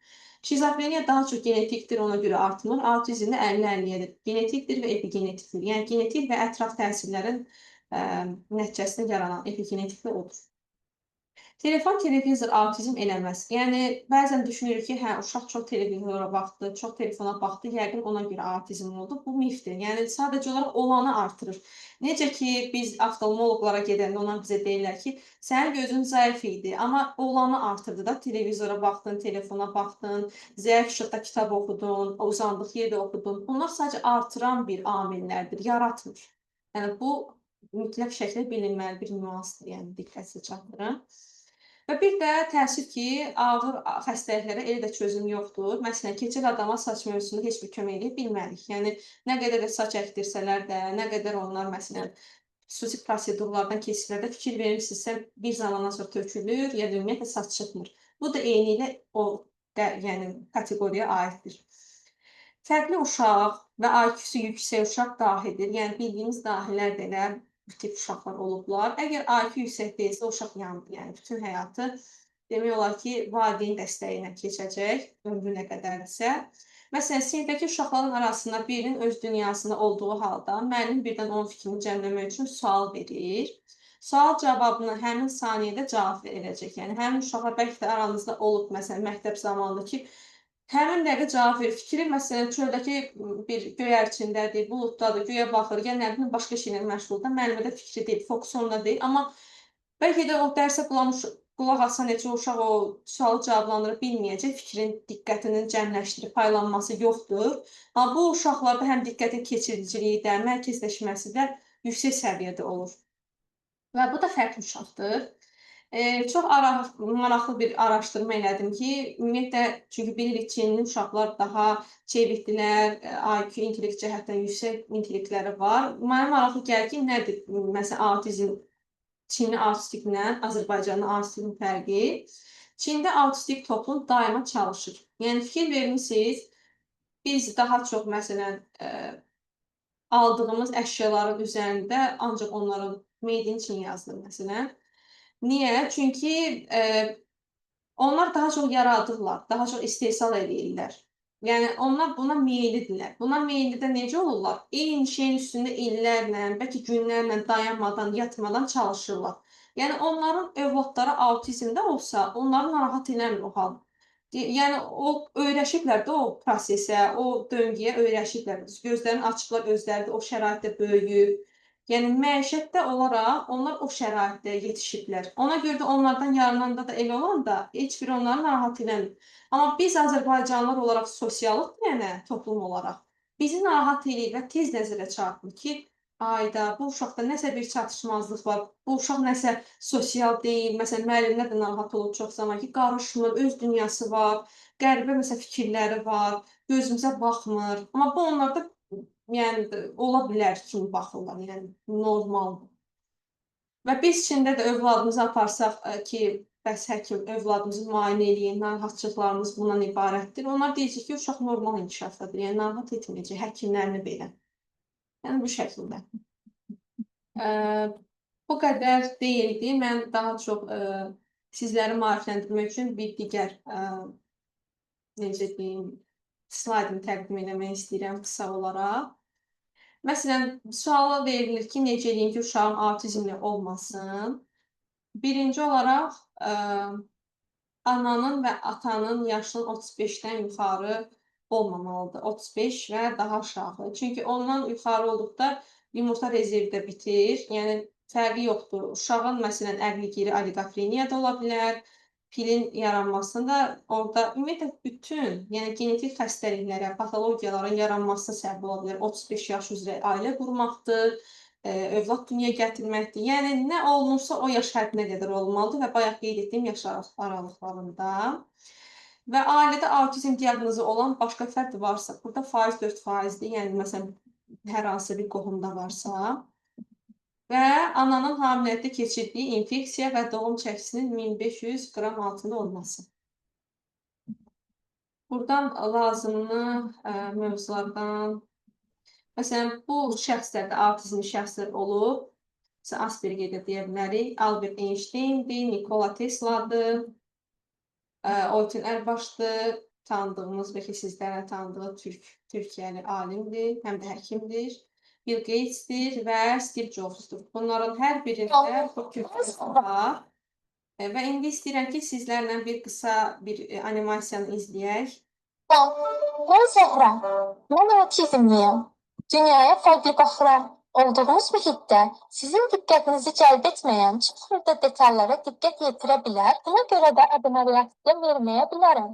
Şizofreniya daha çox genetikdir, ona görə artmır. Autizmdə 50-50-dir. Genetikdir və epigenetikdir. Yəni genetik və ətraf təsirlərin nəticəsində yaranan epigenetikdə odur. Telefon, televizor autizm eləməz. Yəni bəzən düşünürük ki, hə, uşaq çox televizora baxdı, çox telefona baxdı, yəqin ona görə autizm oldu. Bu mifdir. Yəni sadəcə olaraq olanı artırır. Necə ki, biz oftalmoloqlara gedəndə onlar bizə deyirlər ki, sənin gözün zəif idi, amma olanı artırdı da, televizora baxdın, telefona baxdın, zəif işıqda kitab oxudun, uzandıq yerdə oxudun. Bunlar sadəcə artıran bir amillərdir, yaratmır. Yəni bu mütləq şəkildə bilinməli bir nüansdır, yəni diqqət çatdırın. Və bir də təəssüf ki, ağır xəstəliklərə elə də çözüm yoxdur. Məsələn, keçəl adama saç mövzusunda heç bir kömək edə bilmərik. Yəni nə qədər də saç əkdirsələr də, nə qədər onlar məsələn xüsusi prosedurlardan keçirlərdə fikir verirsinizsə, bir zamandan sonra tökülür, ya da ümumiyyətlə saç çıxmır. Bu da eynilə o yəni kateqoriyaya aiddir. Fərqli uşaq və IQ-su yüksək uşaq dahidir. Yəni bildiyimiz dahilər də elə bu tip uşaqlar olublar. Əgər IQ yüksək deyilsə, o uşaq yandı. Yəni bütün həyatı demək olar ki, valideyn dəstəyi ilə keçəcək, ömrü nə qədərdirsə. Məsələn, sinifdəki uşaqların arasında birinin öz dünyasında olduğu halda müəllim birdən onun fikrini cəmləmək üçün sual verir. Sual cavabını həmin saniyədə cavab veriləcək. Yəni həmin uşaqlar bəlkə də aranızda olub, məsələn, məktəb zamanında ki, həmin dəqiqə cavab verir. Fikri məsələn çöldəki bir göyərçindədir, buluddadır, göyə baxır, ya nə bilim başqa şeylə məşğuldur. Müəllimə də fikri deyil, fokusu onda deyil. Amma bəlkə də o dərsə qulaq asan neçə uşaq o sualı cavablandıra bilməyəcək, fikrin diqqətinin cəmləşdirib paylanması yoxdur. Amma bu uşaqlarda həm diqqətin keçiriciliyi də, mərkəzləşməsi də yüksək səviyyədə olur. Və bu da fərqli uşaqdır. Çox maraqlı bir araşdırma elədim ki, ümumiyyətlə, çünki bilirik Çinli uşaqlar daha çevikdirlər, IQ, intellekt cəhətdən yüksək intellektləri var. Mənə maraqlı gəlir ki, nədir məsələn autizm, Çinli autistiklə Azərbaycanlı autistin fərqi? Çində autistik toplum daima çalışır. Yəni fikir vermisiniz, biz daha çox məsələn aldığımız əşyaların üzərində ancaq onların made in Çin yazılır məsələn. Niyə? Çünki onlar daha çox yaradırlar, daha çox istehsal eləyirlər. Yəni onlar buna meyillidirlər. Buna meyilli də necə olurlar? Eyni şeyin üstündə illərlə, bəlkə günlərlə dayanmadan, yatmadan çalışırlar. Yəni onların övladları autizmdə olsa, onları narahat eləmir o hal. Yəni o öyrəşiblər də o prosesə, o döngüyə öyrəşiblər. Gözlərini açıblar, özləri də o şəraitdə böyüyüb. Yəni məişətdə olaraq onlar o şəraitdə yetişiblər. Ona görə də onlardan yarınanda da elə olanda heç biri onları narahat eləmir. Amma biz Azərbaycanlılar olaraq sosialıq deyənə, toplum olaraq bizi narahat eləyir və tez nəzərə çarpır ki, ayda bu uşaqda nəsə bir çatışmazlıq var, bu uşaq nəsə sosial deyil, məsələn, müəllimlər də narahat olur çox zaman ki, qarışmır, öz dünyası var, qəribə məsəl fikirləri var, gözümüzə baxmır. Amma bu onlarda yəni ola bilər kimi baxırlar, yəni normaldır. Və biz Çində də övladımızı aparsaq ki, bəs həkim övladımızı müayinə eləyin, narahatçılıqlarımız bundan ibarətdir. Onlar deyəcək ki, uşaq normal inkişafdadır, yəni narahat etməyəcək, həkimlərini belə. Yəni bu şəkildə. Bu qədər deyildi. Mən daha çox sizləri maarifləndirmək üçün bir digər necə deyim, slaydımı təqdim eləmək istəyirəm qısa olaraq. Məsələn, suala verilir ki, necə eləyim ki, uşağım avtizmli olmasın? Birinci olaraq ananın və atanın yaşının 35-dən yuxarı olmamalıdır. 35 və daha aşağı. Çünki ondan yuxarı olduqda yumurta rezervdə bitir. Yəni fərqi yoxdur. Uşağın məsələn əqli geri oliqofreniya da ola bilər. Pilin yaranmasında orada ümumiyyətlə bütün, yəni genetik xəstəliklərə, patologiyaların yaranmasına səbəb ola bilər. 35 yaş üzrə ailə qurmaqdır, övlad dünyaya gətirməkdir. Yəni nə olunursa o yaş həddinə qədər olmalıdır və bayaq qeyd etdiyim yaş aralıqlarında. Və ailədə avtizm diaqnozu olan başqa fərd varsa, burada faiz 4%dir. Yəni məsələn hər hansı bir qohumda varsa və ananın hamiləlikdə keçirdiyi infeksiya və doğum çəkisinin 1500 qram altında olması. Buradan lazımlı mövzulardan, məsələn, bu şəxslərdə avtizmli şəxslər olub, məsələn, Asperger də deyə bilərik, Albert Einsteindir, Nikola Tesla'dır, Oytun Ərbaşdır, tanıdığımız, bəlkə sizlərin tanıdığı Türkiyəli alimdir, həm də həkimdir. Bill Gates'dir və Steve Jobs'dur. Bunların hər birində bu kökləri var. Və indi istəyirəm ki, sizlərlə bir qısa bir animasiyanı izləyək. Ben Zehra. Ben otizmliyim. Dünyaya farklı baxıram. Olduğunuz mühitdə sizin diqqətinizi cəlb etməyən çox xırda detallara diqqət yetirə bilər. Buna görə də adıma reaksiya verməyə bilərəm.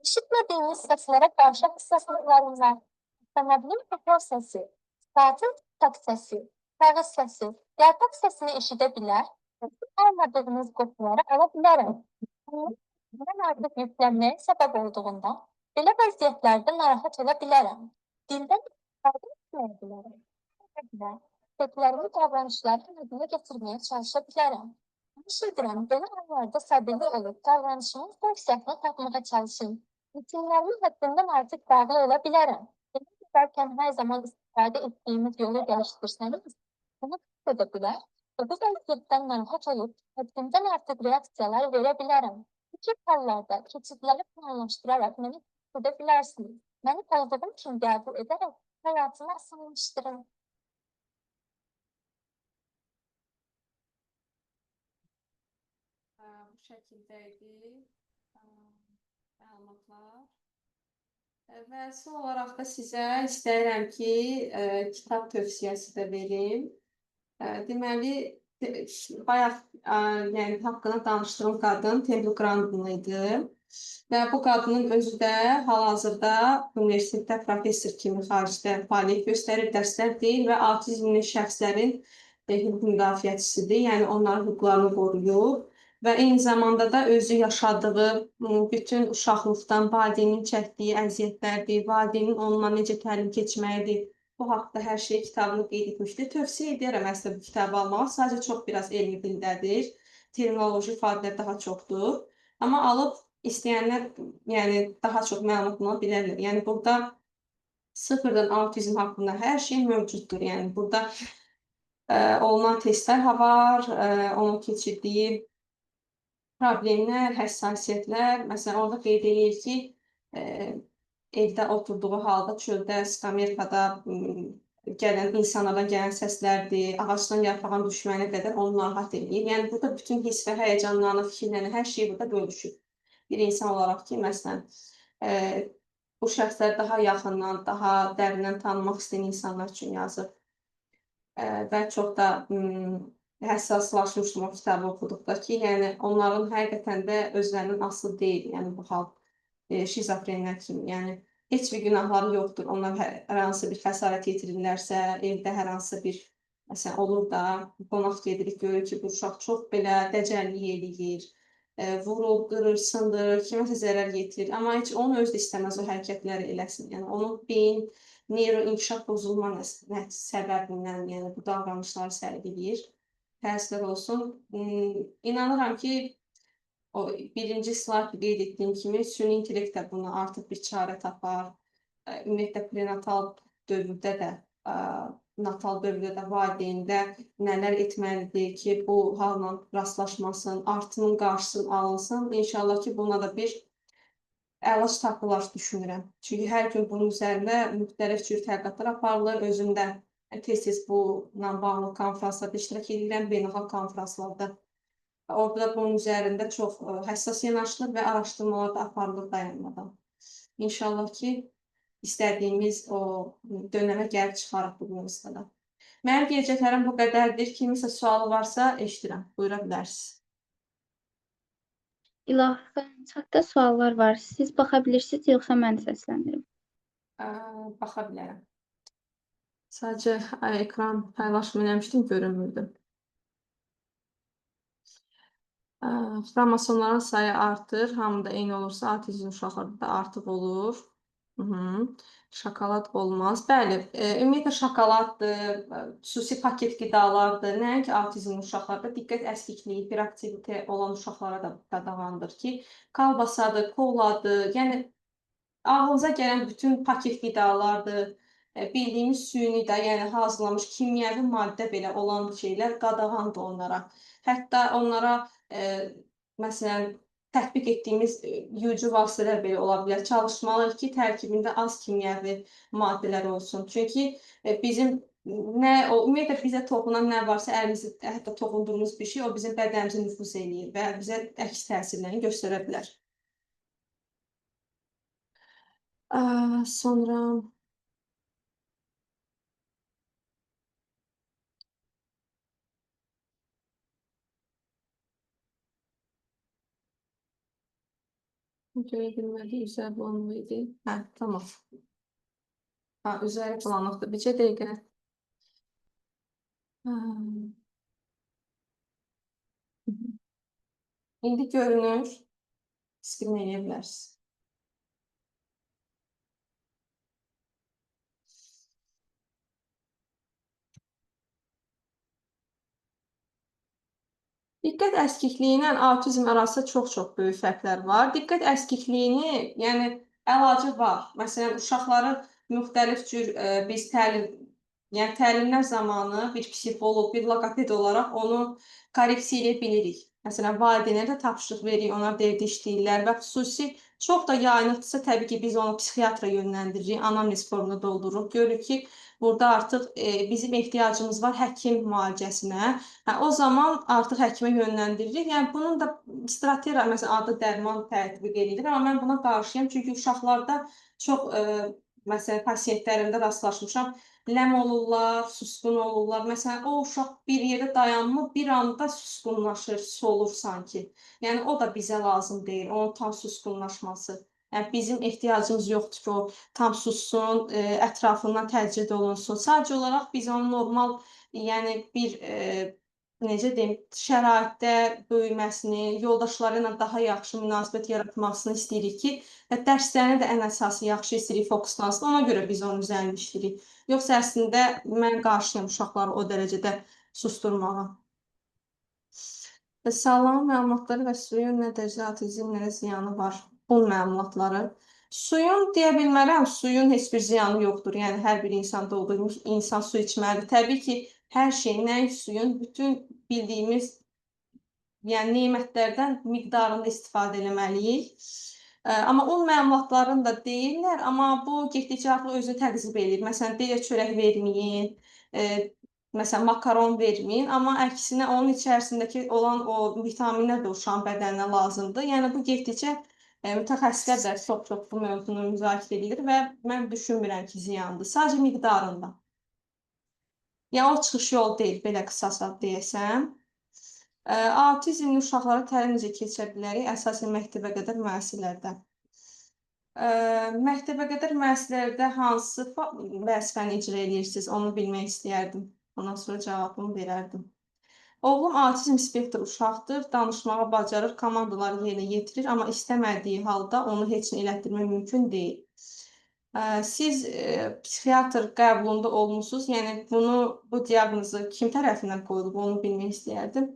Eşitmədiyiniz səslərə qarşı hassaslıqlarımdan avtomobilin motor səsi, saatın tak səsi, kağız səsi, yarpaq səsini eşidə bilər. Almadığınız qoxuları ala bilərəm. Bundan artıq yüklənməyə səbəb olduğundan belə vəziyyətlərdə narahat ola bilərəm. Dildən istifadə etməyə bilərəm. Tepkilərimi davranışları yadına gətirməyə çalışa bilərəm. Həmiş edirəm, belə anlarda səbirli olub davranışımın funksiyasını tapmağa çalışın. Rutinlərimin həddindən artıq bağlı ola bilərəm. Belə edərkən hər zaman istifadə etdiyimiz yolu dəyişdirsəniz, bunu qısa edə bilər və bu vəziyyətdən narahat olub həddindən artıq reaksiyalar verə bilərəm. Bu tür hallarda keçidləri planlaşdıraraq məni edə bilərsiniz. Məni olduğum kimi qəbul edərək həyatımı asanlaşdırın. Bu şəkildəydi məlumatlar. Və son olaraq da sizə istəyirəm ki, kitab tövsiyəsi də verim. Deməli, bayaq yəni haqqında danışdığım qadın Temple Grandin idi. Və bu qadının özü də hal-hazırda universitetdə professor kimi xaricdə fəaliyyət göstərir, dərslər deyir və avtizmli şəxslərin hüquq müdafiəçisidir, yəni onların hüquqlarını qoruyur. Və eyni zamanda da özü yaşadığı bütün uşaqlıqdan valideynin çəkdiyi əziyyətlərdir, valideynin onunla necə təlim keçməlidir, bu haqda hər şey kitabını qeyd etmişdir. Tövsiyə edirəm əslində bu kitabı almağı. Sadəcə çox biraz elmi dildədir. Terminoloji ifadələr daha çoxdur. Amma alıb istəyənlər yəni daha çox məlumat ala bilərlər. Yəni burada sıfırdan autizm haqqında hər şey mövcuddur. Yəni burada olunan testlər var, onun keçirdiyi problemlər, həssasiyyətlər. Məsələn, orada qeyd edir ki, evdə oturduğu halda çöldə, skamerkada gələn insanlardan gələn səslərdir, ağacdan yarpağın düşməyinə qədər onu narahat edir. Yəni burada bütün hiss və həyəcanlarını, fikirlərini, hər şeyi burada bölüşür. Bir insan olaraq ki, məsələn, bu şəxsləri daha yaxından, daha dərindən tanımaq istəyən insanlar üçün yazıb. Və çox da həssaslaşmışdım o kitabı oxuduqda ki, yəni onların həqiqətən də özlərinin asılı deyil, yəni bu hal şizofrenlər kimi, yəni heç bir günahları yoxdur. Onlar hər hansı bir xəsarət yetirirlərsə, evdə hər hansı bir Məsələn, olur da, qonaq gedirik, görürük ki, bu uşaq çox belə dəcəllik eləyir, vurur, qırır, sındırır, kiməsə zərər yetirir. Amma heç onun özü də istəməz o hərəkətləri eləsin. Yəni onun beyin neyroinkişaf pozulma səbəbindən, yəni bu davranışları sərgiləyir. Təəssüflər olsun. İnanıram ki, o birinci slaydda qeyd etdiyim kimi süni intellekt də buna artıq bir çarə tapar. Ümumiyyətlə prenatal dövrdə də, natal dövrdə də valideyndə nələr etməlidir ki, bu halla rastlaşmasın, artımın qarşısını alınsın. İnşallah ki, buna da bir əlac tapılar düşünürəm. Çünki hər gün bunun üzərində müxtəlif cür tədqiqatlar aparılır. Özüm də tez-tez bununla bağlı konfranslarda iştirak edirəm, beynəlxalq konfranslarda. Orada da bunun üzərində çox həssas yanaşılır və araşdırmalar da aparılır dayanmadan. İnşallah ki, istədiyimiz o dönəmə gəlib çıxarıq bu mövzuda. Mənim deyəcəklərim bu qədərdir. Kiminsə sualı varsa eşidirəm. Buyura bilərsiniz. İlahi, çatda suallar var. Siz baxa bilirsiniz, yoxsa mən səsləndirim? Baxa bilərəm. Sadəcə ekran paylaşım eləmişdim, görünmürdü. Xromosamların sayı artır, hamıda eyni olursa autizm uşaqlarda da artıq olur. Şokolad olmaz. Bəli, ümumiyyətlə şokoladdır, xüsusi paket qidalardır. Nəinki autizm uşaqlarda diqqət əskikliyi, hiperaktivite olan uşaqlara da qadağandır ki, kolbasadır, koladır, yəni ağlınıza gələn bütün paket qidalardır, bildiyimiz süni də, yəni hazırlanmış kimyəvi maddə belə olan şeylər qadağandır onlara. Hətta onlara məsələn tətbiq etdiyimiz yucu vasitələr belə ola bilər. Çalışmalıyıq ki, tərkibində az kimyəvi maddələr olsun. Çünki bizim ümumiyyətlə bizə toxunan nə varsa, əlimizdə hətta toxunduğumuz bir şey o bizim bədənimizə nüfuz eləyir və bizə əks təsirlərini göstərə bilər. Sonra görə bilmədik, üzər bulanıq idi. Tamam. Üzəri bulanıqdır. Bircə dəqiqə. İndi görünür. Skrin eləyə bilərsiniz. Diqqət əskikliyi ilə autizm arasında çox-çox böyük fərqlər var. Diqqət əskikliyini, yəni əlacı var. Məsələn, uşaqların müxtəlif cür biz təlimlər zamanı bir psixoloq, bir loqoped olaraq onu korreksiya edə bilirik. Məsələn, valideynlərə də tapşırıq veririk, onlar da evdə işləyirlər və xüsusi çox da yayınıqdırsa, təbii ki, biz onu psixiatra yönləndiririk, anamnez formunu doldururuq. Görürük ki, burada artıq bizim ehtiyacımız var həkim müalicəsinə. O zaman artıq həkimə yönləndiririk. Yəni bunun da stratera, məsələn, adlı dərman tətbiq edilir, amma mən buna qarşıyam. Çünki uşaqlarda çox məsələn, pasientlərimdə rastlaşmışam, ləm olurlar, susqun olurlar. Məsələn, o uşaq bir yerdə dayanmır, bir anda susqunlaşır, solur sanki. Yəni o da bizə lazım deyil, onun tam susqunlaşması. Yəni bizim ehtiyacımız yoxdur ki, o tam sussun, ətrafından təcrid olunsun. Sadəcə olaraq biz onu normal, yəni bir necə deyim, şəraitdə böyüməsini, yoldaşları ilə daha yaxşı münasibət yaratmasını istəyirik ki, və dərslərini də ən əsası yaxşı istəyirik fokuslansın. Ona görə biz onun üzərində işləyirik. Yoxsa əslində mən qarşıyam uşaqları o dərəcədə susturmağa. Sağlamlıq məlumatları və suyun nə dərəcədə autizmlə ziyanı var? Bu məlumatları. Suyun deyə bilmərəm, suyun heç bir ziyanı yoxdur. Yəni hər bir insanda olduğu kimi insan su içməlidir. Təbii ki, hər şey, nəinki suyun, bütün bildiyimiz yəni nemətlərdən miqdarında istifadə eləməliyik. Amma un məmulatlarını da deyirlər, amma bu getdikcə artıq özünü təqzib edir. Məsələn, deyir çörək verməyin, məsələn, makaron verməyin, amma əksinə onun içərisindəki olan o vitaminlər də uşağın bədəninə lazımdır. Yəni bu getdikcə mütəxəssislər də çox-çox bu mövzunu müzakirə edir və mən düşünmürəm ki, ziyandır. Sadəcə miqdarında. Yəni o çıxış yolu deyil, belə qısasa deyəsəm. Autizmli uşaqlara təlim necə keçə bilərik? Əsasən məktəbə qədər müəssisələrdə. Məktəbə qədər müəssisələrdə hansı vəzifəni icra edirsiniz, onu bilmək istəyərdim. Ondan sonra cavabımı verərdim. Oğlum avtizm spektr uşaqdır, danışmağı bacarır, komandaları yerinə yetirir, amma istəmədiyi halda onu heç nə elətdirmək mümkün deyil. Siz psixiatr qəbulunda olmusunuz, yəni bu diaqnozu kim tərəfindən qoyulub, onu bilmək istəyərdim.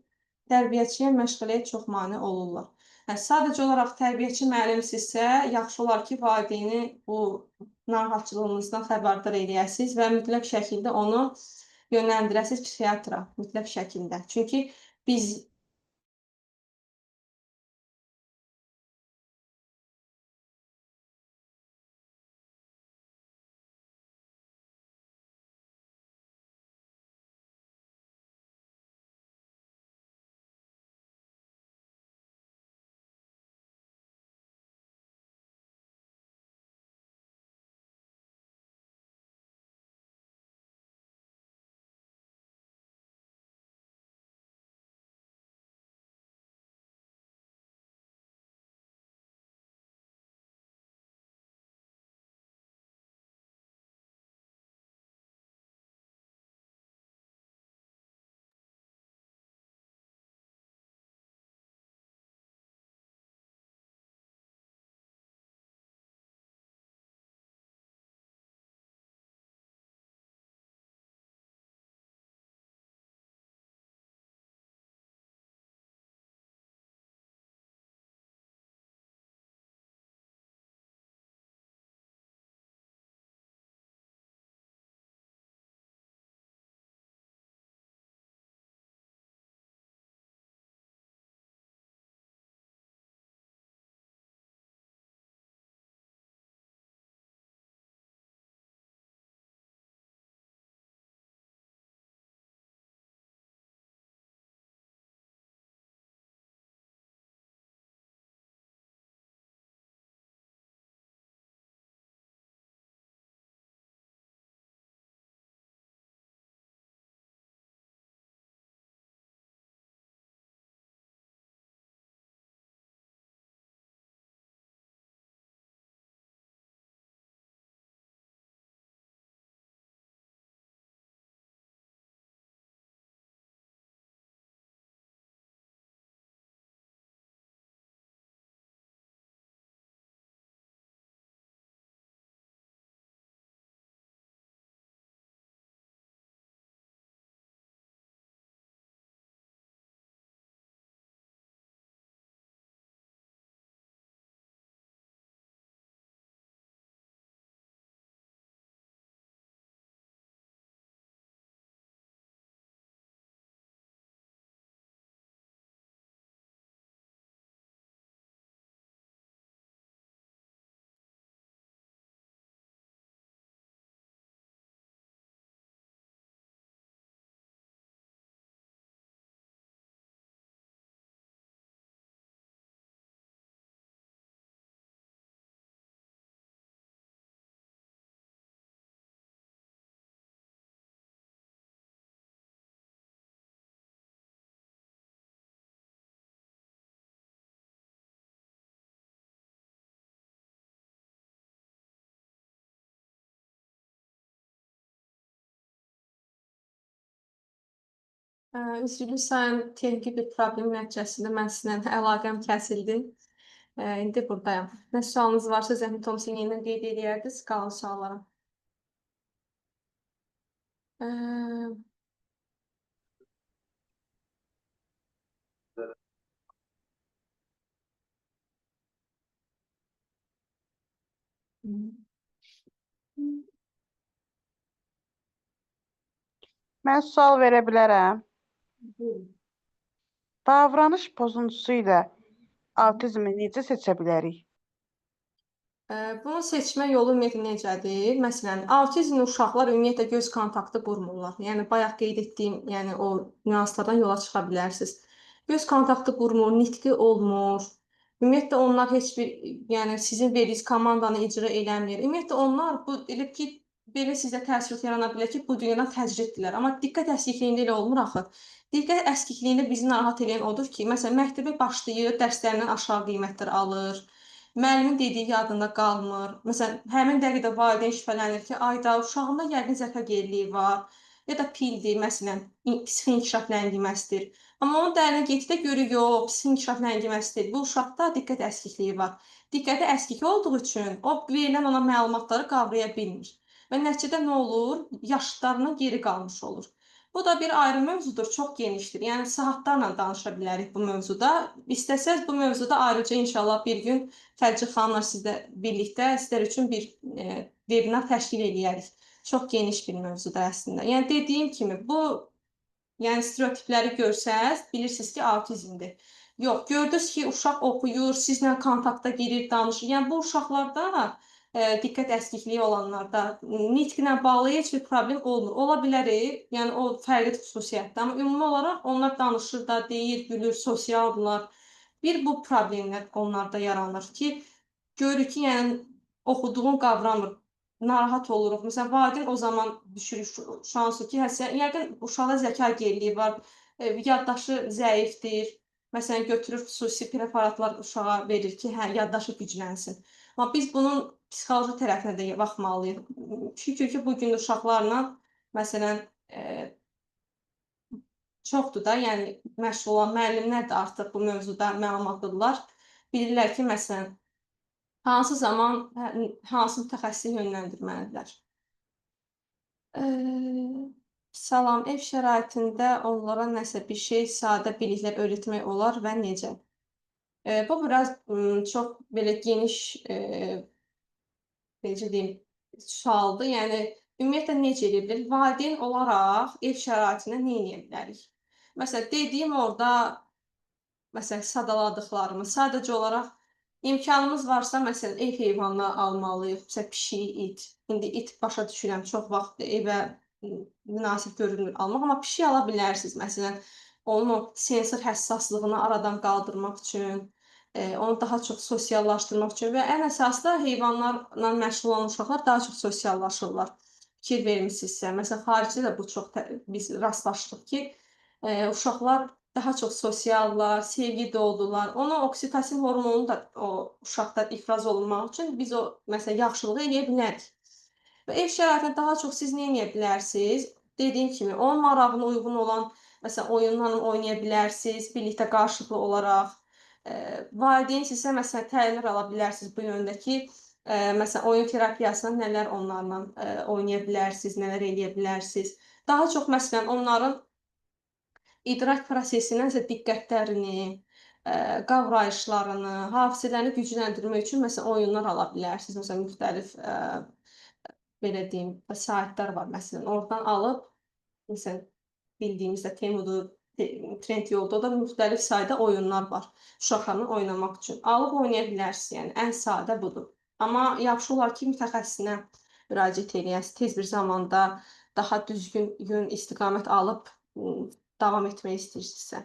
Tərbiyəçiyə, məşğələyə çox mane olurlar. Sadəcə olaraq tərbiyəçi müəllimsinizsə, yaxşı olar ki, valideyni bu narahatçılığınızdan xəbərdar eləyəsiniz və mütləq şəkildə onu yönləndirəsiniz psixiatra, mütləq şəkildə. Çünki biz üzrlü sayın texniki bir problem nəticəsində mən sizinlə əlaqəm kəsildi. İndi buradayam. Nə sualınız varsa zəhmət olmasa yenidən qeyd eləyərdiniz qalan suallara. Eee, Mən sual verə bilərəm. buyurun. Davranış pozuntusu ilə avtizmi necə seçə bilərik? Bunu seçmə yolu ümumiyyətlə necədir? Məsələn, avtizmli uşaqlar ümumiyyətlə göz kontaktı qurmurlar. Yəni bayaq qeyd etdiyim, yəni o nüanslardan yola çıxa bilərsiniz. Göz kontaktı qurmur, nitqi olmur. Ümumiyyətlə onlar heç bir, yəni sizin verdiyiniz komandanı icra eləmir. Ümumiyyətlə onlar bu elə ki, belə sizə təəssürat yarana bilər ki, bu dünyadan təcriddirlər. Amma diqqət əskilikliyində elə olmur axı. Diqqət əskilikliyində bizi narahat edən odur ki, məsələn, məktəbə başlayır, dərslərindən aşağı qiymətlər alır. Müəllimin dediyi yadında qalmır. Məsələn, həmin dəqiqədə valideyn şübhələnir ki, ayda uşağımda yəqin zəka geriliyi var. ya da pildir, məsələn, psixi inkişaf ləngiməsidir. Amma onun dərinə getdikdə görürük, yox, psixi inkişaf ləngiməsi deyil. Bu uşaqda diqqət əskikliyi var. Diqqəti əskik olduğu üçün o verilən ona məlumatları qavraya bilmir. Və nəticədə nə olur? Yaşıdlarından geri qalmış olur. Bu da bir ayrı mövzudur, çox genişdir. Yəni saatlarla danışa bilərik bu mövzuda. İstəsəz bu mövzuda ayrıca inşallah bir gün Xədicə xanımla sizlə birlikdə sizlər üçün bir webinar təşkil eləyərik. Çox geniş bir mövzudur əslində. Yəni dediyim kimi bu yəni stereotipləri görsəz, bilirsiniz ki, autizmdir. Yox, gördünüz ki, uşaq oxuyur, sizlə kontakta girir, danışır. Yəni bu uşaqlarda diqqət əskikliyi olanlarda nitqlə bağlı heç bir problem olmur. Ola bilər, yəni o fərqli xüsusiyyətdir, amma ümumi olaraq onlar danışır da, deyir, gülür, sosialdırlar. Bir bu problemlər onlarda yaranır ki, görürük ki, yəni oxuduğun qavramır, narahat oluruq. Məsələn, valideyn o zaman düşürük şansı ki, yəqin uşaqda zəka geriliyi var, yaddaşı zəifdir. Məsələn, götürür xüsusi preparatlar uşağa verir ki, hə, yaddaşı güclənsin. Amma biz bunun psixoloji tərəfinə də baxmalıyıq. Şükür ki, bu gün uşaqlarla məsələn çoxdur da, yəni məşğul olan müəllimlər də artıq bu mövzuda məlumatlıdırlar. Bilirlər ki, məsələn, hansı zaman hansı mütəxəssisi yönləndirməlidirlər. Salam, ev şəraitində onlara nəsə bir şey, sadə biliklər öyrətmək olar və necə? Bu biraz çox belə geniş, necə deyim, sualdır. Yəni ümumiyyətlə necə edə bilərik? Valideyn olaraq ev şəraitində nə edə bilərik? Məsələn, dediyim orda məsələn, sadaladıqlarımız sadəcə olaraq imkanımız varsa, məsələn, ev heyvanını almalıyıq. Məsələn, pişik, it. İndi it başa düşürəm, çox vaxt evə münasib görünmür almaq, amma pişik ala bilərsiniz. Məsələn, onun o sensor həssaslığını aradan qaldırmaq üçün, onu daha çox sosiallaşdırmaq üçün və ən əsası da heyvanlarla məşğul olan uşaqlar daha çox sosiallaşırlar. Fikir vermisinizsə, məsələn, xaricdə də bu çox biz rastlaşdıq ki, uşaqlar daha çox sosiallar, sevgi doludular. Ona oksitosin hormonu da o uşaqda ifraz olunmaq üçün biz o məsələn yaxşılığı eləyə bilərik. Və ev şəraitində daha çox siz nə edə bilərsiniz? Dediyim kimi, onun marağına uyğun olan məsələn oyunlarla oynaya bilərsiniz, birlikdə qarşılıqlı olaraq. Valideynsinizsə məsələn təlimlər ala bilərsiniz bu yöndə ki, məsələn oyun terapiyasında nələr onlarla oynaya bilərsiniz, nələr eləyə bilərsiniz. Daha çox məsələn onların idrak prosesinə isə diqqətlərini, qavrayışlarını, hafizələrini gücləndirmək üçün məsələn oyunlar ala bilərsiniz. Məsələn, müxtəlif belə deyim, saytlar var məsələn. Oradan alıb məsələn bildiyimizdə Temudur, Trendyolda da müxtəlif sayda oyunlar var uşaqlarla oynamaq üçün. Alıb oynaya bilərsiniz. Yəni ən sadə budur. Amma yaxşı olar ki, mütəxəssisinə müraciət eləyəsiniz. Tez bir zamanda daha düzgün yön istiqamət alıb davam etmək istəyirsinizsə.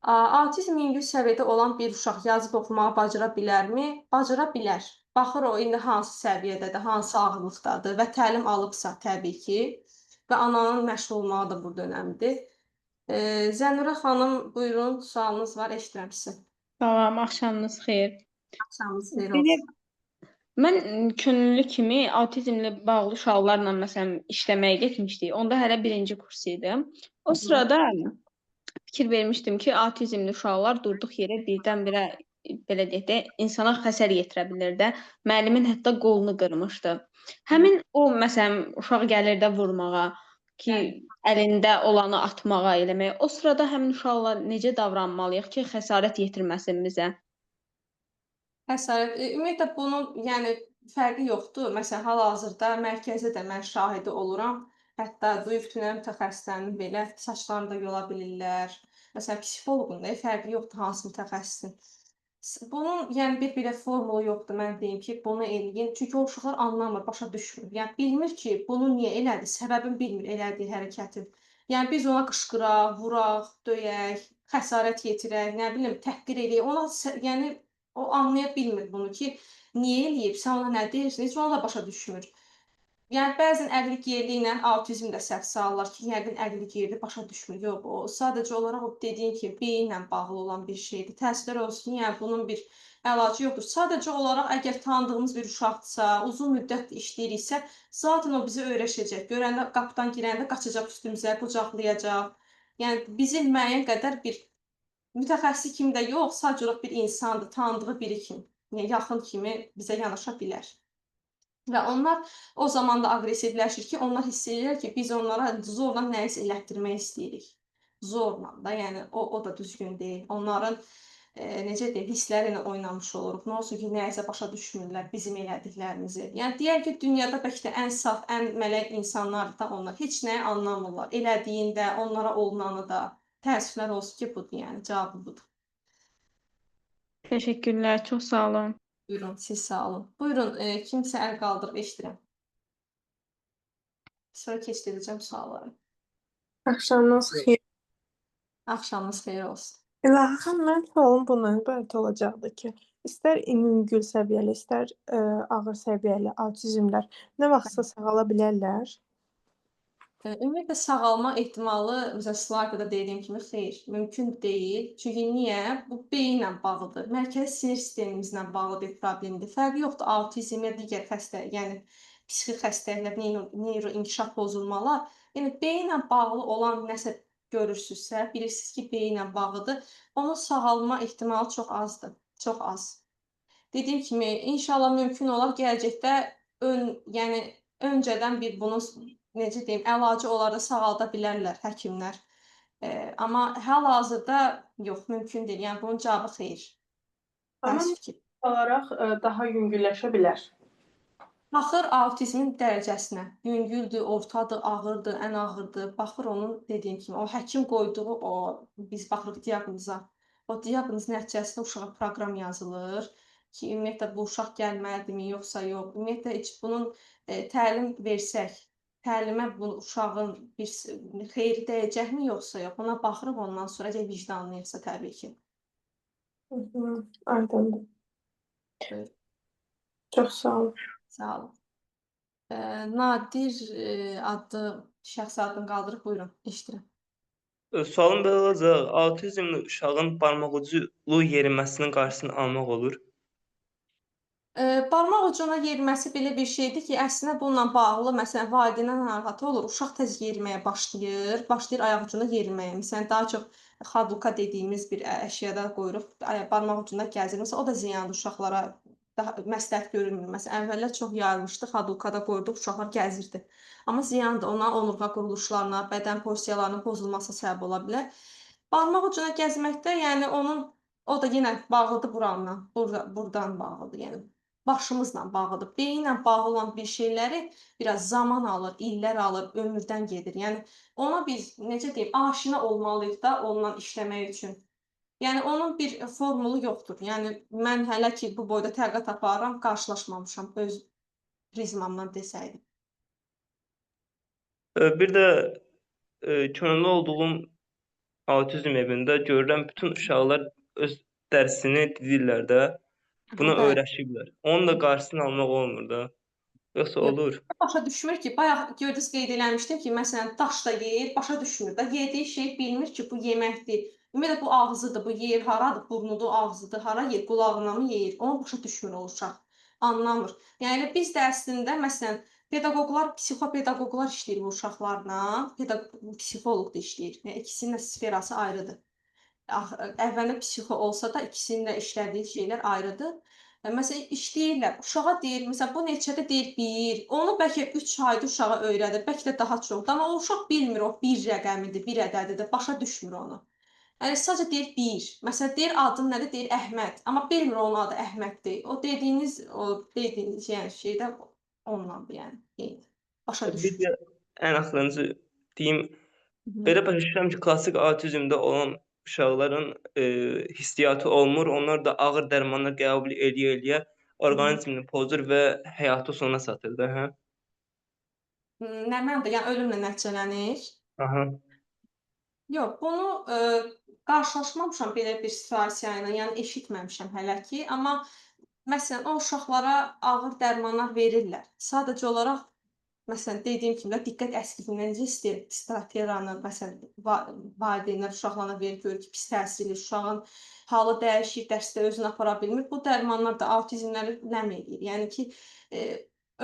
Autizm yüngül səviyyədə olan bir uşaq yazıb oxumağı bacara bilərmi? Bacara bilər. Baxır o indi hansı səviyyədədir, hansı ağırlıqdadır və təlim alıbsa təbii ki, və ananın məşğul olmağı da burada önəmlidir. Zənurə xanım, buyurun, sualınız var, eşidirəm sizi. Salam, axşamınız xeyir. Axşamınız xeyir Belə, olsun. mən könüllü kimi autizmlə bağlı uşaqlarla məsələn işləməyə getmişdik. Onda hələ birinci kurs idi. O sırada fikir vermişdim ki, autizmli uşaqlar durduq yerə birdən-birə belə deyək də insana xəsər yetirə bilər də. Müəllimin hətta qolunu qırmışdı. Həmin o məsələn uşaq gəlir də vurmağa ki, əlində olanı atmağa eləməyə. O sırada həmin uşaqlar necə davranmalıyıq ki, xəsarət yetirməsin bizə? Xəsarət, ümumiyyətlə bunun yəni fərqi yoxdur. Məsələn, hal-hazırda mərkəzdə də mən şahidi oluram. Hətta duyğu tünəli mütəxəssislərinin belə saçlarını da yola bilirlər. Məsələn, psixoloqun da fərqi yoxdur hansı mütəxəssisin. Bunun yəni bir belə formulu yoxdur. Mən deyim ki, bunu eləyin. Çünki o uşaqlar anlamır, başa düşmür. Yəni bilmir ki, bunu niyə elədi, səbəbini bilmir elədiyi hərəkətin. Yəni biz ona qışqıraq, vuraq, döyək, xəsarət yetirək, nə bilim, təhqir eləyək. Ona yəni o anlaya bilmir bunu ki, niyə eləyib, sən ona nə deyirsən, heç onu da başa düşmür. Yəni bəzən əqli geriliyi ilə autizm də səhv salırlar ki, yəqin əqli gerili başa düşmür. Yox, o sadəcə olaraq o dediyin kimi beyinlə bağlı olan bir şeydir. Təəssüflər olsun ki, yəni bunun bir əlacı yoxdur. Sadəcə olaraq əgər tanıdığımız bir uşaqdırsa, uzun müddət işləyiriksə, zaten o bizə öyrəşəcək. Görəndə qapıdan girəndə qaçacaq üstümüzə, qucaqlayacaq. Yəni bizi müəyyən qədər bir mütəxəssis kimi də yox, sadəcə olaraq bir insandır, tanıdığı biri kimi, yəni yaxın kimi bizə yanaşa bilər. Və onlar o zaman da aqressivləşir ki, onlar hiss edirlər ki, biz onlara zorla nəyisə elətdirmək istəyirik. Zorla da, yəni o da düzgün deyil. Onların necə deyim, hissləri ilə oynamış oluruq. Nə olsun ki, nəyisə başa düşmürlər bizim elədiklərimizi. Yəni deyək ki, dünyada bəlkə də ən saf, ən mələk insanlardır da onlar. Heç nəyi anlamırlar. Elədiyində, onlara olunanı da. Təəssüflər olsun ki, budur, yəni cavabı budur. Təşəkkürlər, çox sağ olun. Buyurun, siz sağ olun. Buyurun, kimsə əl qaldırıb eşidirəm. Sonra keçiriləcəm suallara. Axşamınız xeyir. Axşamınız xeyir olsun. İlahi xanım, mənim sualım bundan ibarət olacaqdı ki, istər ümumgül səviyyəli, istər ağır səviyyəli autizmlər nə vaxtsa sağala bilərlər? Ümumiyyətlə sağalma ehtimalı, məsələn, slaytda dediyim kimi xeyr, mümkün deyil. Çünki niyə? Bu beyinlə bağlıdır. Mərkəzi sinir sistemimizlə bağlı bir problemdir. Fərqi yoxdur autizm ya digər xəstə, yəni psixi xəstəliklər, neyroinkişaf pozulmalar. Yəni beyinlə bağlı olan nəsə görürsünüzsə, bilirsiniz ki, beyinlə bağlıdır. Onun sağalma ehtimalı çox azdır. Çox az. Dediyim kimi, inşallah mümkün olar gələcəkdə yəni öncədən bir bunun necə deyim, əlacı olar da sağalda bilərlər həkimlər. Amma hal-hazırda yox, mümkün deyil. Yəni bunun cavabı xeyr. Amma Təəssüf ki. olaraq daha yüngülləşə bilər. Baxır autizmin dərəcəsinə. Yüngüldür, ortadır, ağırdır, ən ağırdır. Baxır onun dediyim kimi, o həkim qoyduğu biz baxırıq diaqnoza. O diaqnoz nəticəsində uşağa proqram yazılır ki, ümumiyyətlə bu uşaq gəlməlidirmi, yoxsa yox. Ümumiyyətlə heç bunun təlim versək, təlimə bu uşağın bir xeyri dəyəcəkmi, yoxsa yox. Ona baxırıq ondan sonra əgər vicdanlıyıqsa təbii ki. Aydındır. Buyurun. Çox sağ olun. Sağ olun. Nadir adlı şəxs adını qaldırıb buyurun, eşidirəm. Sualım belə olacaq. Autizmli uşağın barmaq ucu yeriməsinin qarşısını almaq olur. Barmaq ucuna yeriməsi belə bir şeydir ki, əslində bununla bağlı, məsələn, valideynlər narahat olur, uşaq tez yeriməyə başlayır ayaq ucunda yeriməyə. Məsələn, daha çox xaduka dediyimiz bir əşyada qoyuruq, barmaq ucunda gəzir. Məsələn, o da ziyandır uşaqlara, daha məsləhət görülmür. Məsələn, əvvəllər çox yayılmışdı, xadukada qoyurduq, uşaqlar gəzirdi. Amma ziyandır, ona onurğa quruluşlarına, bədən porsiyalarının pozulmasına səbəb ola bilər. Barmaq ucuna gəzməkdə, yəni o da yenə bağlıdır buranla, burdan bağlıdır, yəni başımızla bağlıdır. Beyinlə bağlı olan bir şeyləri biraz zaman alır, illər alır, ömürdən gedir. Yəni ona biz necə deyim, aşina olmalıyıq da onunla işləmək üçün. Yəni onun bir formulu yoxdur. Yəni mən hələ ki bu boyda tədqiqat aparıram, qarşılaşmamışam öz prizmamdan desəydim. Bir də könüllü olduğum autizm evində görürəm bütün uşaqlar öz dərsini didirlər də. Buna Bəli. öyrəşiblər. Onun da qarşısını almaq olmur da. Yoxsa Yox. olur. Başa düşmür ki, bayaq gördünüz qeyd eləmişdim ki, məsələn, daş da yeyir, başa düşmür də. Yediyi şey bilmir ki, bu yeməkdir. Ümumiyyətlə bu ağzıdır, bu yer haradır, burnudur, ağzıdır, hara yer, qulağına mı yeyir? Onu başa düşmür o uşaq. Anlamır. Yəni biz də əslində məsələn, pedaqoqlar, psixopedaqoqlar işləyir bu uşaqlarla, psixoloq da işləyir. Yəni ikisinin də sferası ayrıdır. Əvvəldə psixo olsa da ikisinin də işlədiyi şeylər ayrıdır. Məsələn, işləyirlər. Uşağa deyir, məsələn, bu neçədir deyir 1. Onu bəlkə 3 ayda uşağa öyrədir, bəlkə də daha çoxdur. Amma o uşaq bilmir o 1 rəqəmidir, 1 ədədidir, başa düşmür onu. Yəni sadəcə deyir 1. Məsələn, deyir adın nədir? Deyir Əhməd. Amma bilmir onun adı Əhməddir. O dediyiniz yəni şeydə onunlandır, yəni. Eyni. Başa Bir düşmür. də ən axırıncı deyim, belə başa düşürəm ki, klassik autizmdə olan uşaqların hissiyatı olmur. Onlar da ağır dərmanlar qəbul eləyə-eləyə orqanizmini pozur və həyatı sona çatır da, hə? Nə mənada? Yəni ölümlə nəticələnir? Aha. Yox, bunu qarşılaşmamışam belə bir situasiya ilə, yəni eşitməmişəm hələ ki. Amma məsələn, o uşaqlara ağır dərmanlar verirlər. Sadəcə olaraq Məsələn, dediyim kimi də diqqət əskiliyindən necə stereotipiyanı məsələn valideynlər uşaqlarına verir, görür ki, pis təsir edir, uşağın halı dəyişir, dərsdə özünü apara bilmir. Bu dərmanlar da autizmləri ləm eləyir. Yəni ki,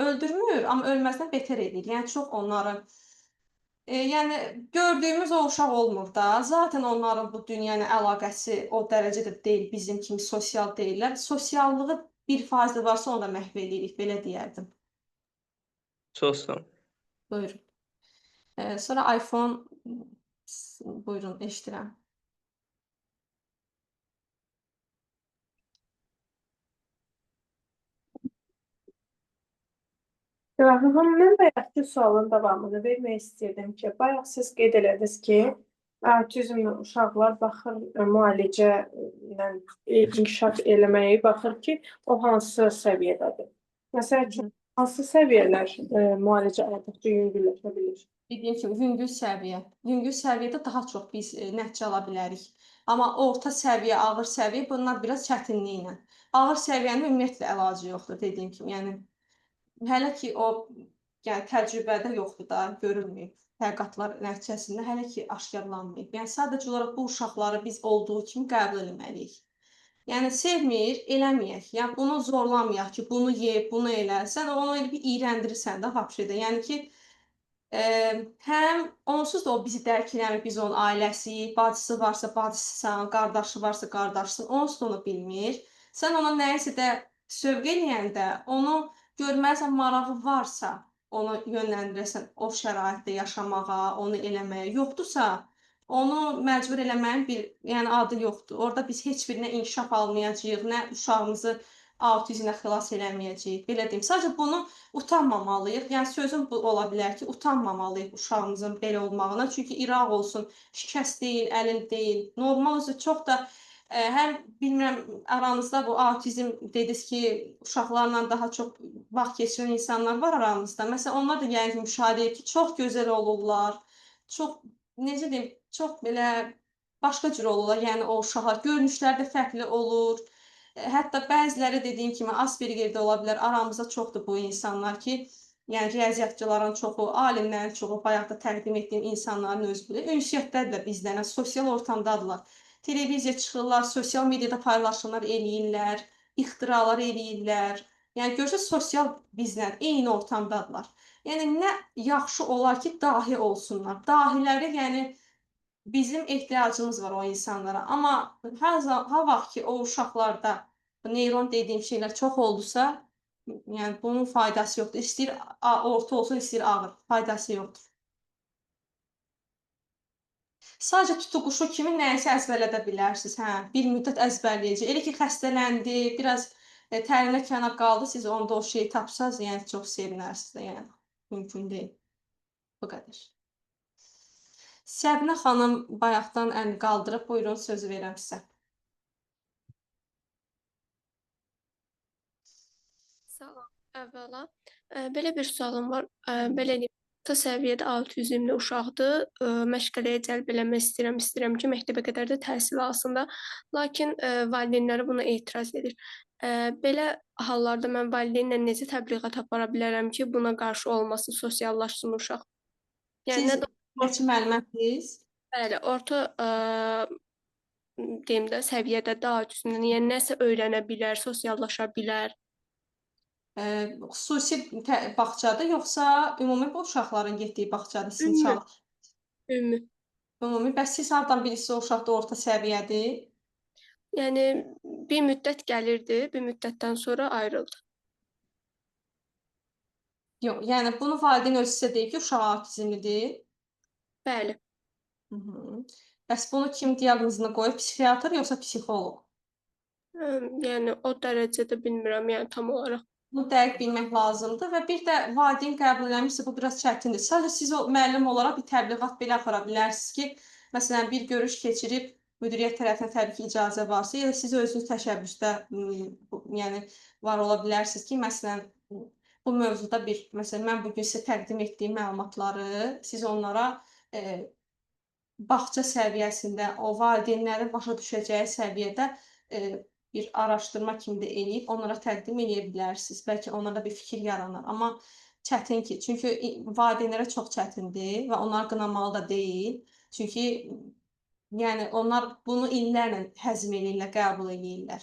öldürmür, amma ölməzdən betər edir. Yəni çox onları yəni gördüyümüz o uşaq olmur da. Zaten onların bu dünya ilə əlaqəsi o dərəcədə deyil, bizim kimi sosial deyillər. Sosiallığı 1% də varsa onu da məhv eləyirik, belə deyərdim. Çox sağ ol. Buyurun. Sonra iPhone buyurun, eşidirəm. Rahim xanım, mən bayaqki sualın davamını vermək istəyirdim ki, bayaq siz qeyd elədiniz ki, autizmli uşaqlar baxır müalicə ilə inkişaf eləməyi baxır ki, o hansı səviyyədədir. Məsəl üçün, hansı səviyyələr müalicə aldıqca yüngülləşə bilir? Dediyim kimi yüngül səviyyədə daha çox biz nəticə ala bilərik. Amma orta səviyyə, ağır səviyyə bunlar biraz çətinliklə. Ağır səviyyənin ümumiyyətlə əlacı yoxdur dediyim kimi. Yəni hələ ki o yəni təcrübədə yoxdur da, görülməyib. Tədqiqatlar nəticəsində hələ ki aşkarlanmayıb. Yəni sadəcə olaraq bu uşaqları biz olduğu kimi qəbul etməliyik. Yəni sevmir, eləməyək. Yəni bunu zorlamayaq ki, bunu ye, bunu elə. Sən onu elə bir iyrəndirirsən də vəbşədə. Yəni ki həm onsuz da o bizi dərk eləmir, biz onun ailəsiyik, bacısı varsa bacısısan, qardaşı varsa qardaşsın, onsuz da onu bilmir. Sən ona nəyisə də sövq eləyəndə, onu görməlisən marağı varsa, onu yönləndirəsən o şəraitdə yaşamağa, onu eləməyə. Yoxdursa, onu məcbur eləməyin bir yəni adı yoxdur. Orada biz heç birinə inkişaf almayacağıq, nə uşağımızı autizmlə xilas eləməyəcəyik. Belə deyim. Sadəcə bunu utanmamalıyıq. Yəni sözüm bu ola bilər ki, utanmamalıyıq uşağımızın belə olmağına. Çünki İraq olsun, şikəst deyil, əlil deyil. Normal özü çox da həm bilmirəm aranızda bu autizm dediniz ki, uşaqlarla daha çox vaxt keçirən insanlar var aranızda. Məsələn, onlar da yəni ki, müşahidə edir ki, çox gözəl olurlar. Çox necə deyim, çox belə başqa cür olurlar. Yəni o uşaqlar görünüşləri də fərqli olur. Hətta bəziləri dediyim kimi Asperger də ola bilər. Aramızda çoxdur bu insanlar ki, yəni riyaziyyatçıların çoxu, alimlərin çoxu, bayaq da təqdim etdiyim insanların özü bilir. Ünsiyyətdədirlər bizdən, sosial ortamdadırlar. Televiziya çıxırlar, sosial mediada paylaşımlar eləyirlər, ixtiralar eləyirlər. Yəni görürsə sosial bizlə eyni ortamdadırlar. Yəni nə yaxşı olar ki, dahi olsunlar. Dahiləri yəni bizim ehtiyacımız var o insanlara. Amma ha vaxt ki, o uşaqlarda neyron dediyim şeylər çox oldusa, yəni bunun faydası yoxdur. İstəyir orta olsun, istəyir ağır, faydası yoxdur. Sadəcə tutuquşu kimi nəyisə əzbərlədə bilərsiniz. Hə, bir müddət əzbərləyəcək. Elə ki, xəstələndi, biraz tərinə kənar qaldı, siz onda o şeyi tapsaz, yəni çox sevinərsiniz də, yəni mümkün deyil. Bu qədər. Səbinə xanım bayaqdan əlini qaldırıb, buyurun, sözü verirəm sizə. Salam. Əvvəla, belə bir sualım var. Belə deyim, orta səviyyədə autizmli uşaqdır. Məşğələyə cəlb eləmək istəyirəm ki, məktəbə qədər də təhsil alsın da. Lakin valideynləri buna etiraz edir. Belə hallarda mən valideynlə necə təbliğat apara bilərəm ki, buna qarşı olmasın, sosiallaşsın uşaq? Yəni Siz neçə müəlliməsiz? bəli, orta deyim də səviyyədə də autizmdən, yəni nəsə öyrənə bilər, sosiallaşa bilər. Xüsusi bağçada yoxsa ümumi bu uşaqların getdiyi bağçada sizin çalışdığınız? Ümumi. Ümumi. Bəs siz hardan bilirsiniz o uşaq da orta səviyyədir? Yəni bir müddət gəlirdi, bir müddətdən sonra ayrıldı. Yox, yəni bunu valideyn özü sizə deyir ki, uşaq autizmlidir. Bəli. Bəs bunu kim diaqnozunu qoyub, psixiatr yoxsa psixoloq? Yəni o dərəcədə bilmirəm, yəni tam olaraq. Bunu dəqiq bilmək lazımdır və bir də valideyn qəbul eləmirsə bu biraz çətindir. Sadəcə siz o müəllim olaraq bir təbliğat belə apara bilərsiniz ki, məsələn bir görüş keçirib müdiriyyət tərəfindən təbii ki, icazə varsa, ya da siz özünüz təşəbbüsdə yəni var ola bilərsiniz ki, məsələn bu mövzuda məsələn mən bu gün sizə təqdim etdiyim məlumatları siz onlara bağça səviyyəsində, o valideynlərin başa düşəcəyi səviyyədə bir araşdırma kimi də eləyib onlara təqdim eləyə bilərsiniz. Bəlkə onlarda bir fikir yaranar. Amma çətin ki, çünki valideynlərə çox çətindir və onlar qınamalı da deyil. Çünki yəni onlar bunu illərlə həzm eləyirlər, qəbul eləyirlər.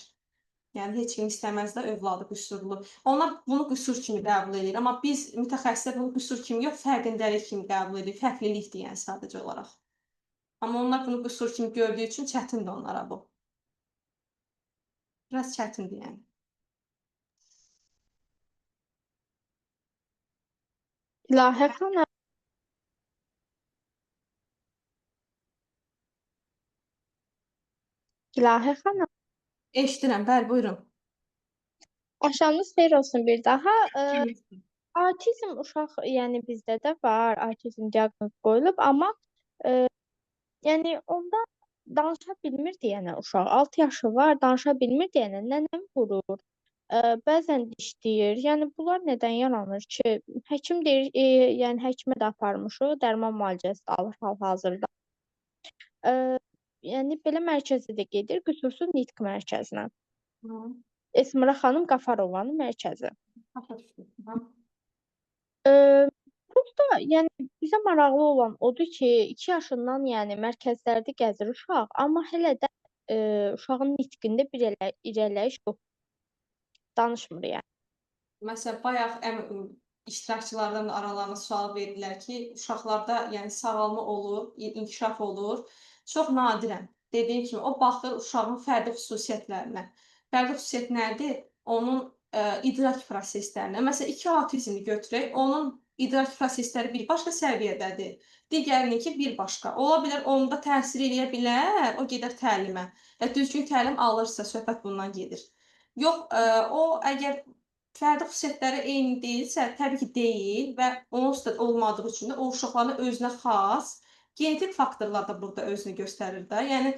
Yəni heç kim istəməz də övladı qüsurlu. Onlar bunu qüsur kimi qəbul edir, amma biz mütəxəssislər bunu qüsur kimi yox, fərqindəlik kimi qəbul edir. Fərqlilikdir yəni sadəcə olaraq. Amma onlar bunu qüsur kimi gördüyü üçün çətindir onlara bu. Biraz çətindir yəni. İlahə xanım, İlahə xanım, Eşidirəm, bəli, buyurun. axşamınız xeyir olsun bir daha. Autizm uşaq, yəni bizdə də var, autizm diaqnozu qoyulub, amma yəni onda danışa bilmirdi yəni uşaq. 6 yaşı var, danışa bilmirdi yəni nənəm vurur. Bəzən dişləyir. Yəni bunlar nədən yaranır ki? Həkim deyir, yəni həkimə də aparmışıq, dərman müalicəsi də alır hal-hazırda. Yəni belə mərkəzə də gedir, qüsursuz nitq mərkəzinə. Hı. Esmira xanım Qafarovanın mərkəzi. Başa düşdüm. Burada yəni bizə maraqlı olan odur ki, 2 yaşından yəni mərkəzlərdə gəzir uşaq, amma hələ də uşağın nitqində bir irəliləyiş yox, danışmır yəni. Məsələn, bayaq iştirakçılardan da aralarında sual verdilər ki, uşaqlarda yəni sağalma olur, inkişaf olur. Çox nadirən. Dediyim kimi, o baxır uşağın fərdi xüsusiyyətlərinə. Fərdi xüsusiyyət nədir? Onun idrak proseslərinə. Məsələn, 2 autizmli götürək, onun idrak prosesləri bir başqa səviyyədədir. Digərininki bir başqa. Ola bilər, onda təsir eləyə bilər, o gedər təlimə. Və düzgün təlim alırsa, söhbət bundan gedir. Yox, o əgər fərdi xüsusiyyətləri eyni deyilsə, təbii ki, deyil və onsuz da olmadığı üçün də o uşaqların özünə xas genetik faktorlar da burada özünü göstərir də. Yəni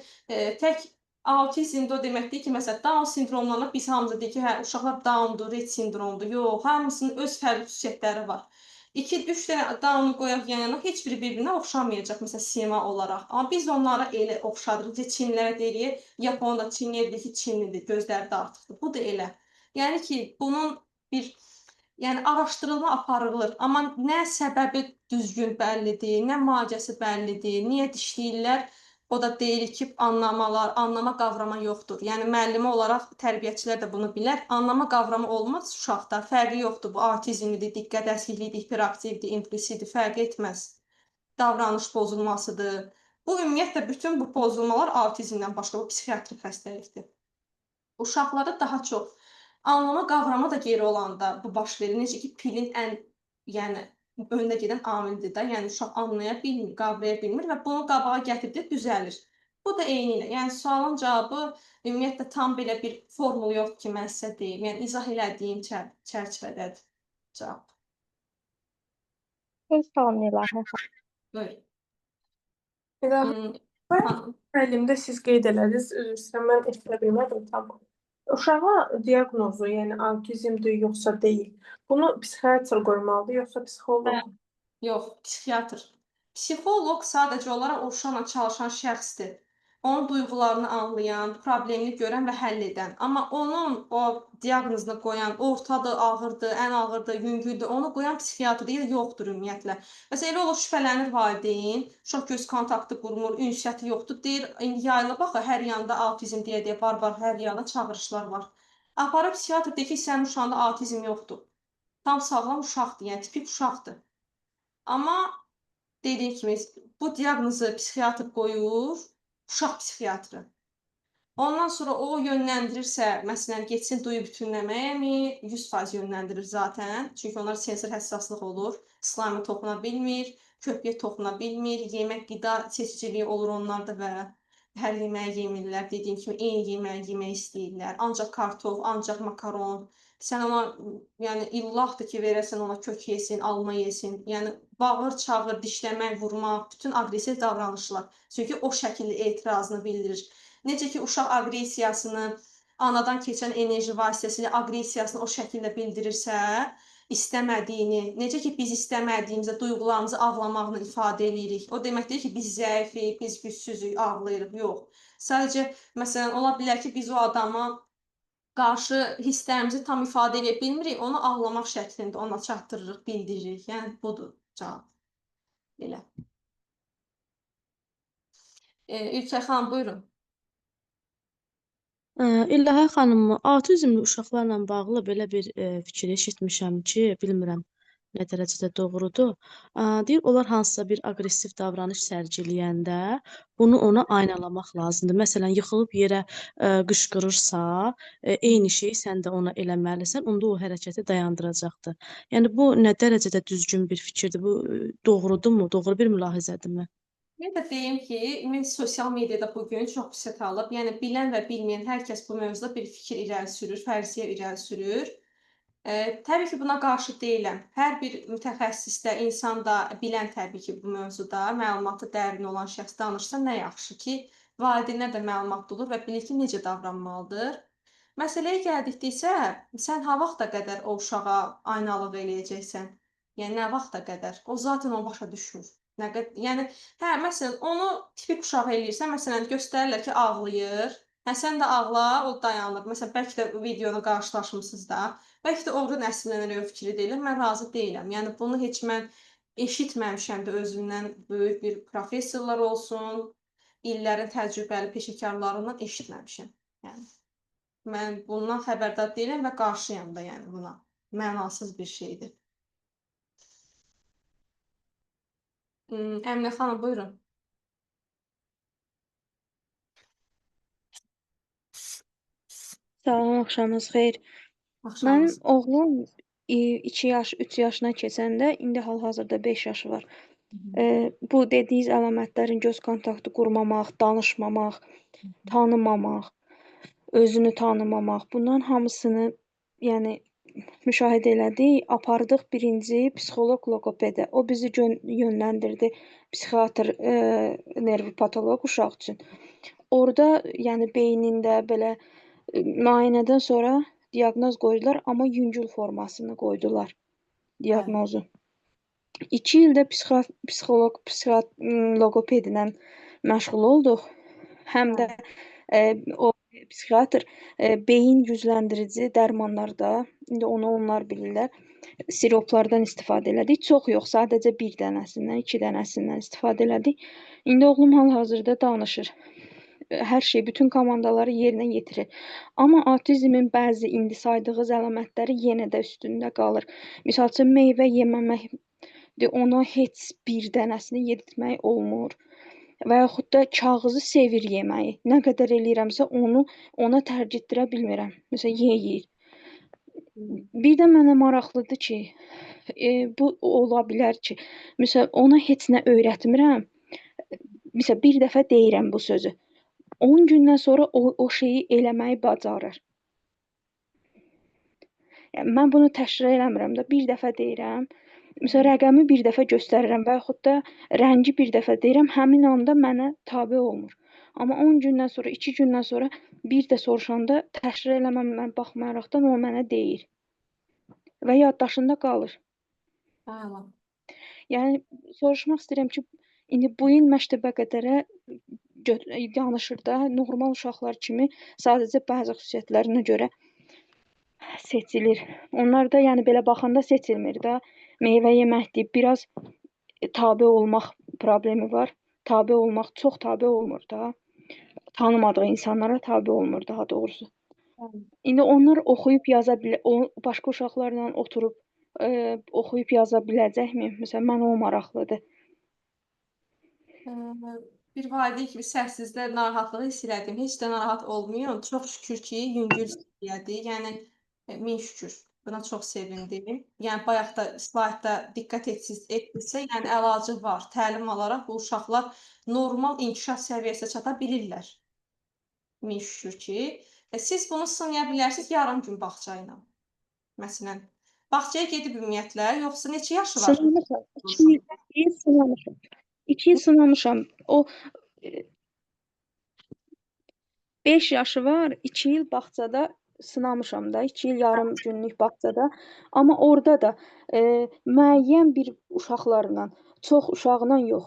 tək autizmdə o demək deyil ki, məsələn, Down sindromlarına biz hamımız deyik ki, hə, uşaqlar Down-dur, Rett sindromudur. Yox, hamısının öz fərqli xüsusiyyətləri var. 2-3 dənə Down-u qoyaq yan-yana, heç biri bir-birinə oxşamayacaq məsələn sima olaraq. Amma biz onlara elə oxşadırıq. Çinlilərə deyirik, Yapon da Çinliyə deyir ki, Çinlidir, gözləri də artıqdır. Bu da elə. Yəni ki, bunun bir yəni araşdırılma aparılır, amma nə səbəbi düzgün bəllidir, nə müalicəsi bəllidir, niyə dişləyirlər, o da deyil ki, anlama qavrama yoxdur. Yəni müəllimə olaraq tərbiyəçilər də bunu bilər. Anlama qavrama olmaz uşaqda, fərqi yoxdur. Bu autizmlidir, diqqət əskikliyidir, hiperaktivdir, impulsivdir, fərq etməz. Davranış pozulmasıdır. Bu ümumiyyətlə bütün bu pozulmalar autizmdən başqa bu psixiatrik xəstəlikdir. Uşaqlarda daha çox anlama qavrama da geri olanda bu baş verir. Necə ki, pilin ən yəni önünə gedən amildir də. Yəni uşaq anlaya bilmir, qavraya bilmir və bunu qabağa gətirdi, düzəlir. Bu da eynilə. Yəni sualın cavabı ümumiyyətlə tam belə bir formul yoxdur ki, mən sizə deyim. Yəni izah elədiyim çərçivədədir cavab. Sağ olun İlahə xanım. Buyurun. İlahə, müəllimdə siz qeyd elədiniz, üzr istəyirəm, mən eşidə bilmədim tam. Uşağa diaqnozu, yəni autizmdir yoxsa deyil, bunu psixiatr qoymalıdır yoxsa psixoloq? Yox, psixiatr. Psixoloq sadəcə olaraq o uşaqla çalışan şəxsdir. Onun duyğularını anlayan, problemini görən və həll edən. Amma onun o diaqnozunu qoyan, ortadır, ağırdır, ən ağırdır, yüngüldür, onu qoyan psixiatr deyil, yoxdur ümumiyyətlə. Məsələn, elə olur şübhələnir valideyn, uşaq göz kontaktı qurmur, ünsiyyəti yoxdur, deyir, indi yayılıb baxı, hər yanda autizm deyə barbar hər yanda çağırışlar var. Aparıb psixiatr deyir ki, sənin uşağında autizm yoxdur. Tam sağlam uşaqdır, yəni tipik uşaqdır. Amma dediyim kimi, bu diaqnozu psixiatr qoyur, uşaq psixiatrı. Ondan sonra o yönləndirirsə, məsələn, getsin duyu bütünləməyəmi, 100% yönləndirir zaten. Çünki onlar sensor həssaslıq olur, slayma toxuna bilmir, köpüyə toxuna bilmir, yemək, qida seçiciliyi olur onlarda və hər yeməyi yemirlər. Dediyim kimi, eyni yeməyi yemək istəyirlər. Ancaq kartof, ancaq makaron. Sən ona, yəni illahdır ki, verəsən ona kök yesin, alma yesin. Yəni bağır, çağır, dişləmək, vurmaq, bütün aqressiv davranışlar. Çünki o şəkildə etirazını bildirir. Necə ki, uşaq aqressiyasını, anadan keçən enerji vasitəsilə aqressiyasını o şəkildə bildirirsə, istəmədiyini, necə ki, biz istəmədiyimizdə duyğularımızı ağlamaqla ifadə edirik. O demək deyil ki, biz zəifik, biz gücsüzük, ağlayırıq. Yox. Sadəcə, məsələn, ola bilər ki, biz o adama qarşı hisslərimizi tam ifadə edə bilmirik, onu ağlamaq şəklində ona çatdırırıq, bildiririk. Yəni budur cavab. Belə. Ülkə xanım, buyurun. İlahə xanım, autizmli uşaqlarla bağlı belə bir fikir eşitmişəm ki, bilmirəm nə dərəcədə doğrudur. Deyir, onlar hansısa bir aqressiv davranış sərgiləyəndə bunu ona aynalamaq lazımdır. Məsələn, yıxılıb yerə qışqırırsa, eyni şeyi sən də ona eləməlisən, onda o hərəkəti dayandıracaqdır. Yəni bu nə dərəcədə düzgün bir fikirdir? Bu doğrudurmu? Doğru bir mülahizədirmi? Mən də deyim ki, mən sosial mediada bugün çox fürsət alıb, yəni bilən və bilməyən hər kəs bu mövzuda bir fikir irəli sürür, fərziyyə irəli sürür. Təbii ki, buna qarşı deyiləm. Hər bir mütəxəssis də, insan da bilən təbii ki, bu mövzuda məlumatı dərin olan şəxs danışsa nə yaxşı ki, valideynlər də məlumatlı olur və bilir ki, necə davranmalıdır. Məsələyə gəldikdə isə sən ha vaxta qədər o uşağa aynalıq eləyəcəksən? Yəni nə vaxta qədər? O zaten o başa düşmür. Yəni hə, məsələn, onu tipik uşaq eləyirsən, məsələn, göstərirlər ki, ağlayır. Hə, sən də ağla, o dayanır. Məsələn, bəlkə də videonu qarşılaşmısınız da. Bəlkə də oradan əsinlənərək o fikri deyirlər. Mən razı deyiləm. Yəni bunu heç mən eşitməmişəm də özümdən böyük bir professorlar olsun, illərin təcrübəli peşəkarlarından eşitməmişəm. Yəni mən bundan xəbərdar deyiləm və qarşıyam da yəni buna. Mənasız bir şeydir. Əminə xanım, buyurun. Salam, axşamınız xeyir. Mənim Axşamınız. oğlum 2 yaş, 3 yaşına keçəndə indi hal-hazırda 5 yaşı var. Bu dediyiniz əlamətlərin göz kontaktı qurmamaq, danışmamaq, tanımamaq, özünü tanımamaq, bunların hamısını yəni müşahidə elədik, apardıq birinci psixoloq loqopedə. O bizi yönləndirdi psixiatr, nervi patoloq uşaq üçün. Orada yəni beynində belə müayinədən sonra diaqnoz qoydular, amma yüngül formasını qoydular diaqnozu. 2 ildə psixoloq, loqoped ilə məşğul olduq. Həm də o psixiatr beyin gücləndirici dərmanlarda, indi onu onlar bilirlər, siroplardan istifadə elədik. Çox yox, sadəcə 1 dənəsindən, 2 dənəsindən istifadə elədik. İndi oğlum hal-hazırda danışır. Hər şey, bütün komandaları yerinə yetirir. Amma autizmin bəzi indi saydığınız əlamətləri yenə də üstündə qalır. Misal üçün, meyvə yeməmək, ona heç bir dənəsini yedirtmək olmur. Və yaxud da kağızı sevir yeməyi. Nə qədər eləyirəmsə, onu ona tərgitdirə bilmirəm. Məsələn, yeyir. Bir də mənə maraqlıdır ki, bu ola bilər ki, məsələn, ona heç nə öyrətmirəm. Məsələn, bir dəfə deyirəm bu sözü. 10 gündən sonra o şeyi eləməyi bacarır. Yəni, mən bunu təşkil eləmirəm də, bir dəfə deyirəm. Məsələn, rəqəmi bir dəfə göstərirəm və yaxud da rəngi bir dəfə deyirəm, həmin anda mənə tabe olmur. Amma 10 gündən sonra, 2 gündən sonra bir də soruşanda təşkil eləməmə baxmayaraqdan o mənə deyir. Və yaddaşında qalır. Bəli. Yəni, soruşmaq istəyirəm ki, indi bu il məktəbə qədərə danışır da, normal uşaqlar kimi sadəcə bəzi xüsusiyyətlərinə görə seçilir. Onlar da yəni belə baxanda seçilmir də. Meyvə yeməkdir, biraz tabe olmaq problemi var. Tabe olmaq, çox tabe olmur da. Tanımadığı insanlara tabe olmur daha doğrusu. İndi onlar oxuyub yaza başqa uşaqlarla oturub oxuyub yaza biləcəkmi? Məsələn, mənə o maraqlıdır. Bir valideyn kimi səhvsizdə narahatlığı hiss elədim. Heç də narahat olmayın. Çox şükür ki, yüngül səviyyədir. Yəni, min şükür. Buna çox sevindim. Yəni, bayaq da slaydda diqqət etsinizsə, yəni əlacı var. Təlim alaraq bu uşaqlar normal inkişaf səviyyəsinə çata bilirlər. Min şükür ki. Siz bunu sınaya bilərsiniz yarım gün bağça ilə. Məsələn, bağçaya gedib ümumiyyətlə, yoxsa neçə yaşı var? Sınamışam. 2 il sınamışam. 2 il sınamışam. O 5 yaşı var, 2 il bağçada sınamışam da, 2 il yarım günlük bağçada. Amma orada da müəyyən bir uşaqlarla, çox uşaqla yox,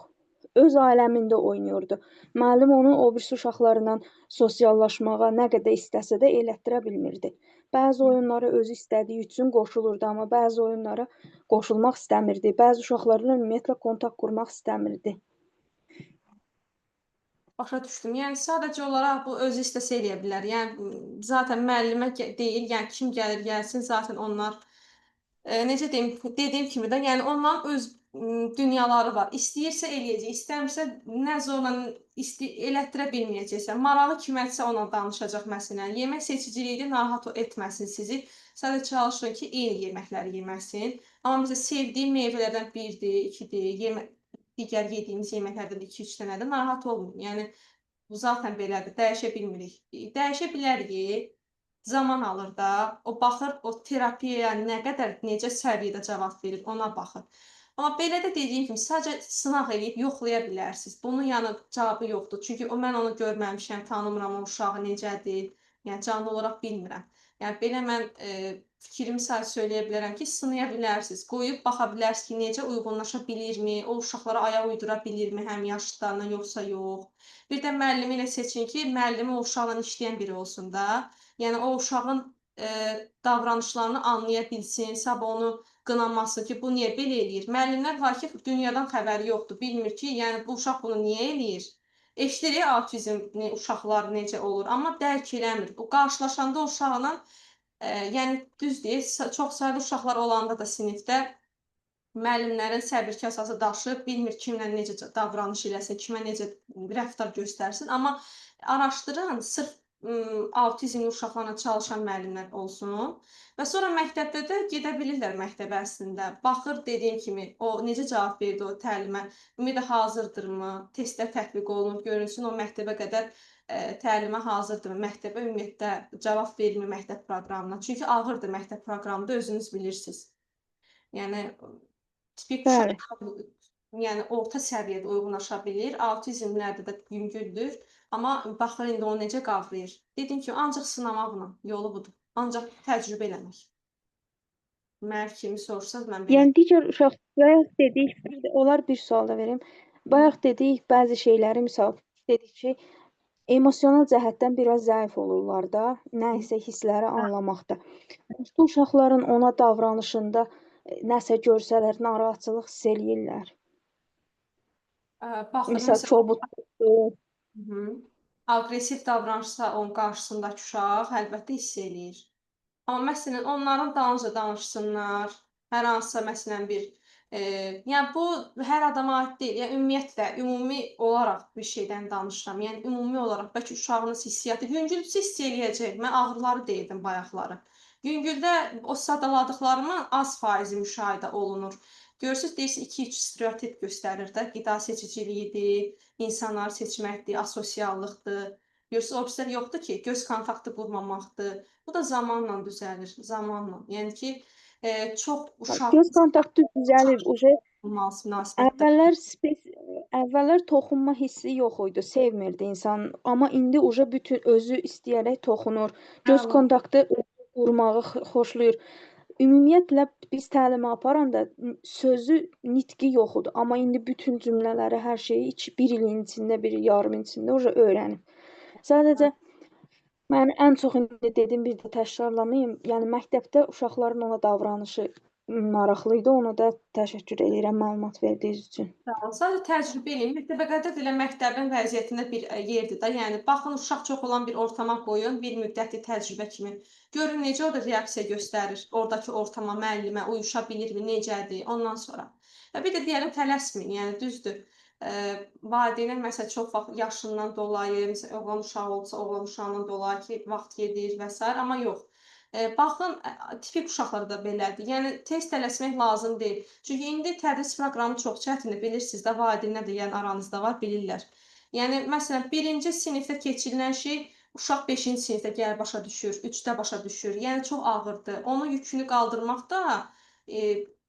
öz aləmində oynayırdı. Müəllim onu o birisi uşaqlarla sosiallaşmağa nə qədər istəsə də elətdirə bilmirdi. Bəzi oyunlara özü istədiyi üçün qoşulurdu, amma bəzi oyunlara qoşulmaq istəmirdi. Bəzi uşaqlarla ümumiyyətlə kontakt qurmaq istəmirdi. Başa düşdüm. Yəni sadəcə olaraq bu özü istəsə eləyə bilər. Yəni zaten müəllimə deyil, yəni kim gəlir gəlsin, zaten onlar necə deyim, dediyim kimi də, yəni onların öz dünyaları var. İstəyirsə eləyəcək, istəmirsə nə zorla elətdirə bilməyəcəksən. Marağı kimədirsə ona danışacaq məsələn. Yemək seçiciliyi narahat etməsin sizi. Sadəcə çalışın ki, eyni yeməkləri yeməsin. Amma məsələn sevdiyi meyvələrdən birdir, ikidir, digər yediyimiz yeməklərdən 2-3 dənədir, narahat olmayın. Yəni bu zaten belədir, dəyişə bilmirik. Dəyişə bilərik, zaman alır da. O baxır, o terapiyaya nə qədər, necə səviyyədə cavab verir, ona baxır. Amma belə də dediyim kimi, sadəcə sınaq eləyib yoxlaya bilərsiniz. Bunun yəni cavabı yoxdur. Çünki mən onu görməmişəm, tanımıram o uşağı necədir. Yəni canlı olaraq bilmirəm. Yəni belə mən fikrimi sadəcə söyləyə bilərəm ki, sınaya bilərsiniz. Qoyub baxa bilərsiniz ki, necə uyğunlaşa bilirmi, o uşaqlara ayaq uydura bilirmi, həm yaşıdlarına yoxsa yox. Bir də müəllimi ilə seçin ki, müəllimi o uşaqla işləyən biri olsun da. Yəni o uşağın davranışlarını anlaya bilsin, sabah onu qınamasın ki, bu niyə belə eləyir? Müəllimlər var ki, dünyadan xəbəri yoxdur, bilmir ki, yəni bu uşaq bunu niyə eləyir? Eşidirik autizmli uşaqlar necə olur, amma dərk eləmir. Bu qarşılaşanda o uşaqla yəni düzdür, çox saylı uşaqlar olanda da sinifdə müəllimlərin səbir kasası daşıb, bilmir kimlə necə davranış eləsin, kimə necə rəftar göstərsin. Amma araşdırın, sırf autizmli uşaqlarla çalışan müəllimlər olsun və sonra məktəbdə də gedə bilirlər məktəbə əslində. Baxır, dediyim kimi, o necə cavab verdi o təlimə, ümumiyyətlə hazırdırmı, testlər tətbiq olunub, görünsün o məktəbə qədər təlimə hazırdırmı, məktəbə ümumiyyətlə cavab vermir məktəb proqramına. Çünki ağırdır məktəb proqramında, özünüz bilirsiniz. Yəni tipik uşaq, yəni orta səviyyədə uyğunlaşa bilir. Autizmlərdə də yüngüldür. Amma baxır indi onu necə qavrayır. Dediyim kimi, ancaq sınamaqla yolu budur. Ancaq təcrübə eləmək. Mənim kimi soruşsanız mən belə. Yəni digər uşaq bayaq dedik, olar bir sual da verim. Bayaq dedik bəzi şeyləri misal dedik ki, emosional cəhətdən biraz zəif olurlar da, nə isə hissləri anlamaqda. Bu uşaqların ona davranışında nəsə görsələr narahatçılıq hiss eləyirlər. Baxın, Misal kobudluq. Aqressiv davranışsa onun qarşısındakı uşaq əlbəttə hiss eləyir. Amma məsələn, onların dalınca danışsınlar, hər hansısa məsələn bir, yəni bu hər adama aid deyil. Yəni ümumiyyətlə, ümumi olaraq bir şeydən danışıram. Yəni ümumi olaraq bəlkə uşağınız hissiyatı, yüngülcə hiss eləyəcək. Mən ağrıları deyirdim bayaqları. Yüngüldə o sadaladıqlarımın az faizi müşahidə olunur. Görürsüz, deyirsiniz 2-3 stereotip göstərir də, qida seçiciliyidir, insanları seçməkdir, asosiallıqdır. Görürsüz, o birislər yoxdur ki, göz kontaktı qurmamaqdır. Bu da zamanla düzəlir, zamanla. Yəni ki, çox uşaq Göz kontaktı düzəlir. münasibətdə. Əvvəllər toxunma hissi yox idi, sevmirdi insan. Amma indi bütün özü istəyərək toxunur. Göz kontaktı qurmağı xoşlayır. Ümumiyyətlə biz təlimi aparanda sözü, nitqi yox idi. Amma indi bütün cümlələri, hər şeyi bir ilin içində, bir yarım ilin içində öyrənib. Sadəcə mən ən çox indi dedim, bir də təkrarlamayım. Yəni məktəbdə uşaqların ona davranışı maraqlı idi. Ona da təşəkkür edirəm məlumat verdiyiniz üçün. Sadəcə təcrübə eləyin. Məktəbə qədər elə məktəbin vəziyyətində bir yerdir də. Yəni baxın, uşaq çox olan bir ortama qoyun, bir müddətli təcrübə kimi. Görün necə orada reaksiya göstərir. Oradakı ortama, müəllimə uyuşa bilirmi, necədir, ondan sonra. Və bir də deyərəm, tələsməyin. Yəni düzdür. Valideynlər məsələn çox vaxt yaşından dolayı, məsələn oğlan uşağı olsa, oğlan uşağından dolayı ki, vaxt gedir və s. amma yox. Baxın, tipik uşaqlarda belədir. Yəni tez tələsmək lazım deyil. Çünki indi tədris proqramı çox çətindir, bilirsiniz də, valideynlər də yəni aranızda var, bilirlər. Yəni məsələn, 1-ci sinifdə keçirilən şey uşaq 5-ci sinifdə gəlir başa düşür, 3-də başa düşür. Yəni çox ağırdır. Onun yükünü qaldırmaq da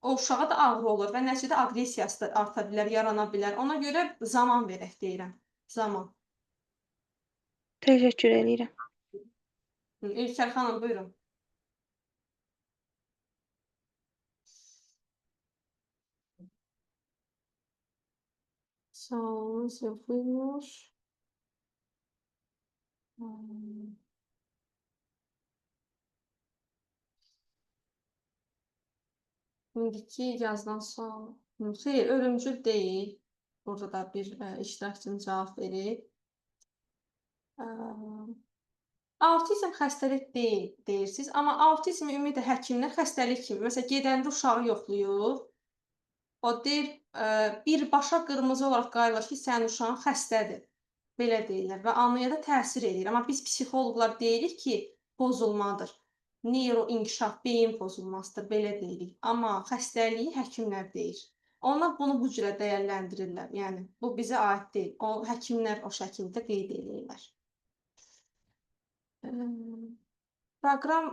o uşağa da ağır olur və nəticədə aqressiyası da arta bilər, yarana bilər. Ona görə zaman verək deyirəm. Zaman. Təşəkkür edirəm. İlker xanım, buyurun. Sağ olun, yoxlaymış. İndiki yazılan sual. Xeyr, ölümcül deyil. Burada da bir iştirakçının cavab verir. Autizm xəstəlik deyil deyirsiniz, amma autizmi ümumiyyətlə həkimlər xəstəlik kimi, məsələn, gedəndə uşağı yoxlayır. O deyir, birbaşa qırmızı olaraq qayırlar ki, sənin uşağın xəstədir. Belə deyirlər və anlıya da təsir edir. Amma biz psixoloqlar deyirik ki, pozulmadır. Neyroinkişaf, beyin pozulmasıdır, belə deyirik. Amma xəstəliyi həkimlər deyir. Onlar bunu bu cürə dəyərləndirirlər. Yəni bu bizə aid deyil. O həkimlər o şəkildə qeyd edirlər. Proqram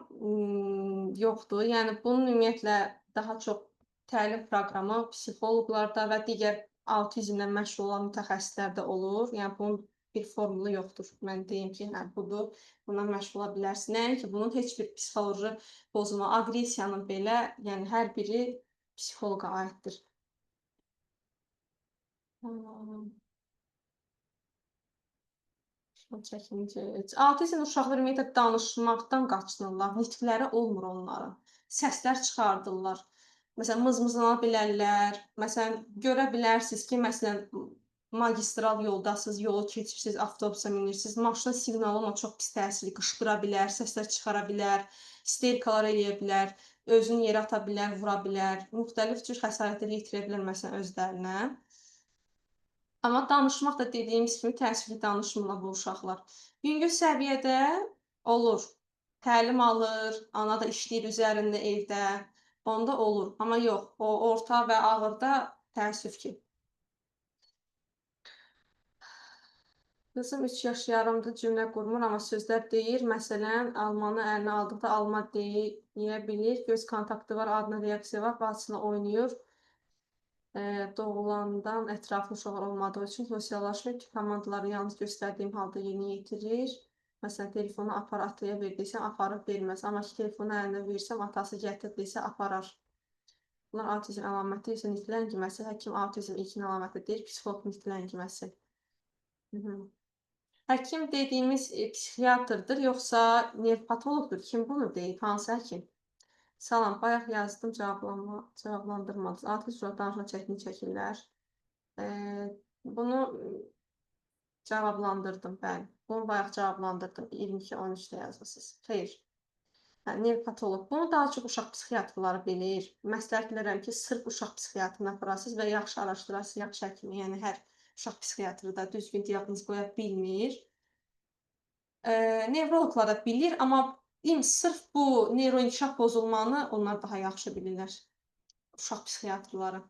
yoxdur. Yəni bunun ümumiyyətlə daha çox təlim proqramı psixoloqlarda və digər autizmlə məşğul olan mütəxəssislərdə olur. Yəni bunun bir formulu yoxdur. Mən deyim ki, hə budur, buna məşğul ola bilərsiniz. Nəinki bunun heç bir psixoloji pozulma, aqressiyanın belə, yəni hər biri psixoloqa aiddir. Autizm uşaqlar ümumiyyətlə danışmaqdan qaçınırlar, nitqləri olmur onların. Səslər çıxardırlar. Məsələn, mızmızlana bilərlər. Məsələn, görə bilərsiniz ki, məsələn, magistral yoldasınız, yolu keçirsiniz, avtobusa minirsiniz, maşının siqnalı ona çox pis təsir, qışqıra bilər, səslər çıxara bilər, isterikalar eləyə bilər, özünü yerə ata bilər, vura bilər, müxtəlif cür xəsarətlər yetirə bilər məsələn özlərinə. Amma danışmaq da dediyimiz kimi təəssüfli danışmırlar bu uşaqlar. Yüngül səviyyədə olur. Təlim alır, ana da işləyir üzərində evdə. Onda olur. Amma yox, o orta və ağırda təəssüf ki. Qızım 3 yaş yarımdır, cümlə qurmur, amma sözlər deyir. Məsələn, almanı əlinə aldıqda alma deyə bilir. Göz kontaktı var, adına reaksiya var, bacısına oynayır. Doğulandan ətraflı uşaqlar olmadığı üçün sosiallaşmır ki, komandaları yalnız göstərdiyim halda yerinə yetirir. Məsələn, telefonu apar, ataya verdiysən, aparıb verməz. Amma ki, telefonu əlinə versəm, atası gətirdiysə, aparar. Bunlar autizm əlaməti isə nitq ləngiməsi. Həkim autizm ilkin əlaməti deyir, psixoloq nitq ləngiməsi. Həkim dediyimiz psixiatrdır, yoxsa nevropatoloqdur? Kim bunu deyib? Hansı həkim? Salam, bayaq yazdım, cavablandırmadınız. Autizm uşaq danışma çəkini çəkirlər. Bunu cavablandırdım, bəli. Bunu bayaq cavablandırdım. 22-13-də yazmışsınız. Xeyr. Nevropatoloq. Bunu daha çox uşaq psixiatrları bilir. Məsləhət bilərəm ki, sırf uşaq psixiatrına aparasınız və yaxşı araşdırasınız, yaxşı həkimi. Yəni hər uşaq psixiatrı da düzgün diaqnoz qoya bilmir. Nevroloqlar da bilir, amma sırf bu neyroinkişaf pozulmanı onlar daha yaxşı bilirlər. Uşaq psixiatrları.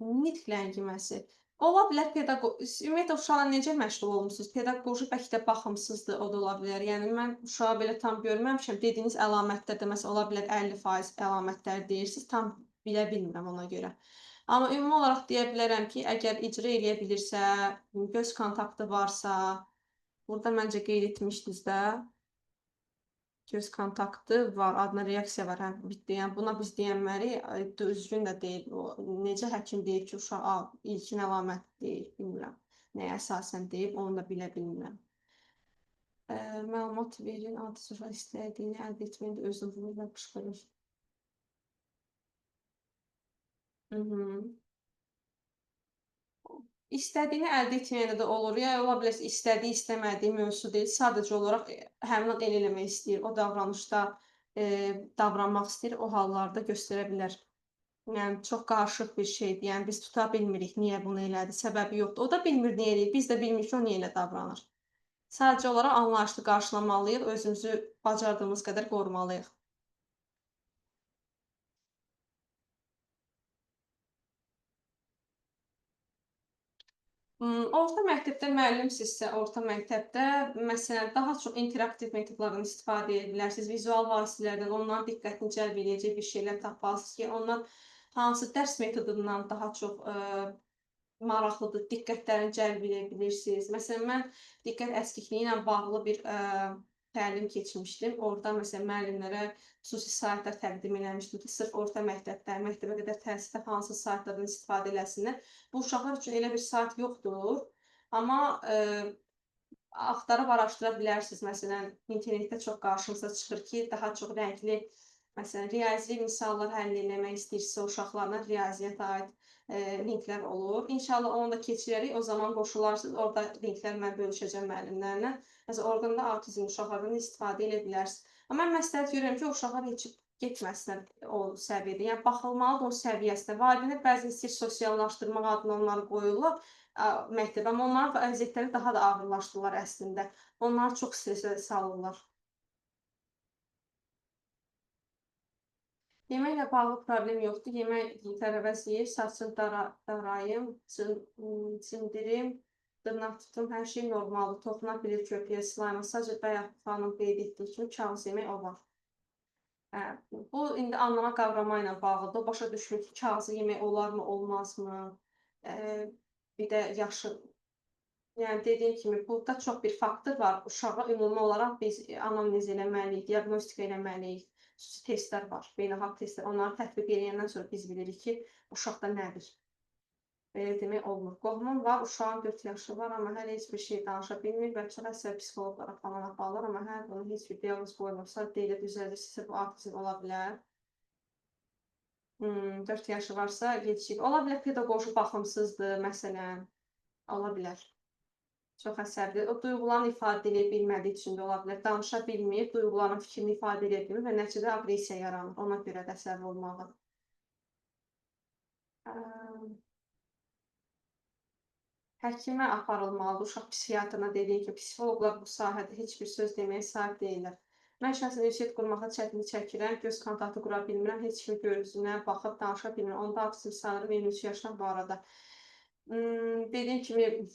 Nitq ləngiməsi. Ola bilər ümumiyyətlə uşaqla necə məşğul olmusunuz? Pedaqoji bəlkə də baxımsızdır, o da ola bilər. Yəni mən uşağı belə tam görməmişəm. Dediyiniz əlamətlər də məsələn ola bilər 50% əlamətlər deyirsiniz, tam bilə bilmirəm ona görə. Amma ümumi olaraq deyə bilərəm ki, əgər icra eləyə bilirsə, göz kontaktı varsa, burada məncə qeyd etmişdiniz də, göz kontaktı var, adına reaksiya var, yəni buna biz deyənləri düzgün də deyil. Necə həkim deyib ki, uşaq ilkin əlamət deyil, bilmirəm. Nəyə əsasən deyib, onu da bilə bilmirəm. Məlumat verin, autizm uşaq istədiyini əldə etməyində özünü vurur və qışqırır. İstədiyini əldə etməyəndə də olur. Ya ola bilər istədiyi, istəmədiyi mövzu deyil. Sadəcə olaraq həmin an elə eləmək istəyir. O davranışda davranmaq istəyir. O hallarda göstərə bilər. Yəni çox qarışıq bir şeydir. Yəni biz tuta bilmirik niyə bunu elədi. Səbəbi yoxdur. O da bilmir niyə eləyir. Biz də bilmirik ki, o niyə elə davranır. Sadəcə olaraq anlayışlı qarşılamalıyıq. Özümüzü bacardığımız qədər qorumalıyıq. Orta məktəbdə müəllimsinizsə, orta məktəbdə məsələn daha çox interaktiv metodlardan istifadə edə bilərsiniz. Vizual vasitələrdən onların diqqətini cəlb edəcək bir şeylər tapmalısınız ki, onlar hansı dərs metodundan daha çox maraqlıdır, diqqətlərini cəlb edə bilirsiniz. Məsələn, mən diqqət əskikliyi ilə bağlı bir təlim keçmişdim. Orada məsələn müəllimlərə xüsusi saytlar təqdim eləmişdim ki, sırf orta məktəbdə, məktəbə qədər təhsildə hansı saytlardan istifadə eləsinlər. Bu uşaqlar üçün elə bir sayt yoxdur. Amma axtarıb araşdıra bilərsiniz. Məsələn, internetdə çox qarşınıza çıxır ki, daha çox rəngli Məsələn, riyazi misallar həll etmək istəyirsə, uşaqlarına riyaziyyata aid linklər olur. İnşallah onu da keçirərik, o zaman qoşularsınız. Orada linklər mən bölüşəcəm müəllimlərlə. Məsələn, oradan da autizm uşaqlarından istifadə edə bilərsiniz. Amma mən məsləhət görürəm ki, uşaqlar heç getməsinlər o səviyyədə. Yəni baxılmalıdır o səviyyəsində. Valideynlər bəzən istəyir sosiallaşdırmaq adına onları qoyurlar məktəbə, amma onların vəziyyətləri daha da ağırlaşdırırlar əslində. Onları çox stresə salırlar. Yeməklə bağlı problem yoxdur. Yemək tərəvəz yeyir, saçım darayım, cimdirim, dırnaq tutum, hər şey normaldır. Toxuna bilir köpüyə, slayma. Sadəcə bayaq xanım qeyd etdiyi kimi kağız yemək o var. Bu indi anlama qavrama ilə bağlıdır. O başa düşür ki, kağızı yemək olarmı, olmazmı? Bir də yaşı. Yəni dediyim kimi, burada çox bir faktor var. Uşağa ümumi olaraq biz anamnez eləməliyik, diaqnostika eləməliyik. Xüsusi testlər var, beynəlxalq testlər. Onları tətbiq edəndən sonra biz bilirik ki, uşaqda nədir. Belə demək olmur. Qohumum var, uşağın 4 yaşı var, amma hələ heç bir şey danışa bilmir və çox əsəb psixologlara falan aparılır, amma hər bunun heç bir diaqnoz qoymursa, deyilə düzəldirsə, bu autizm ola bilər. 4 yaşı varsa, yetişik. Ola bilər pedaqoji baxımsızdır, məsələn. Ola bilər. Çox əsəbdir. O duyğularını ifadə edə bilmədiyi üçün də ola bilər. Danışa bilmir, duyğularının fikrini ifadə edə bilmir və nəticədə aqressiya yaranır. Ona görə də əsəbi olmağı. Həkimə aparılmalıdır. Uşaq psixiatrına dediyi ki, psixoloqlar bu sahədə heç bir söz deməyə sahib deyirlər. Mən şəxsən ünsiyyət qurmaqda çətinlik çəkirəm, göz kontaktı qura bilmirəm, heç kimi gözünə baxıb danışa bilmirəm. Onda autizm sanırım 23 yaşdan bu arada. Dediyim kimi,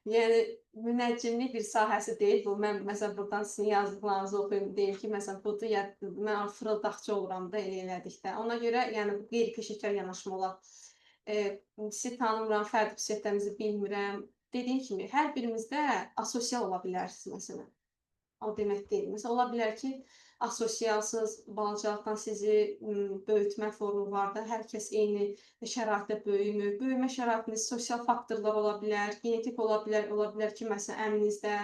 yəni münəccimlik bir sahəsi deyil bu. Mən məsələn buradan sizin yazdıqlarınızı oxuyum, deyim ki, məsələn budur ya mən fırıldaqçı oluram da elə elədikdə. Ona görə yəni qeyri-peşəkar yanaşma olar. Sizi tanımıram, fərdi xüsusiyyətlərinizi bilmirəm. Dediyim kimi, hər birimizdə asosial ola bilərsiniz məsələn. O demək deyil. Məsələn, ola bilər ki, asosialsız, balacalıqdan sizi böyütmə formu var da, hər kəs eyni şəraitdə böyümür. Böyümə şəraitiniz sosial faktorlar ola bilər, genetik ola bilər ki, məsələn, əmrinizdə,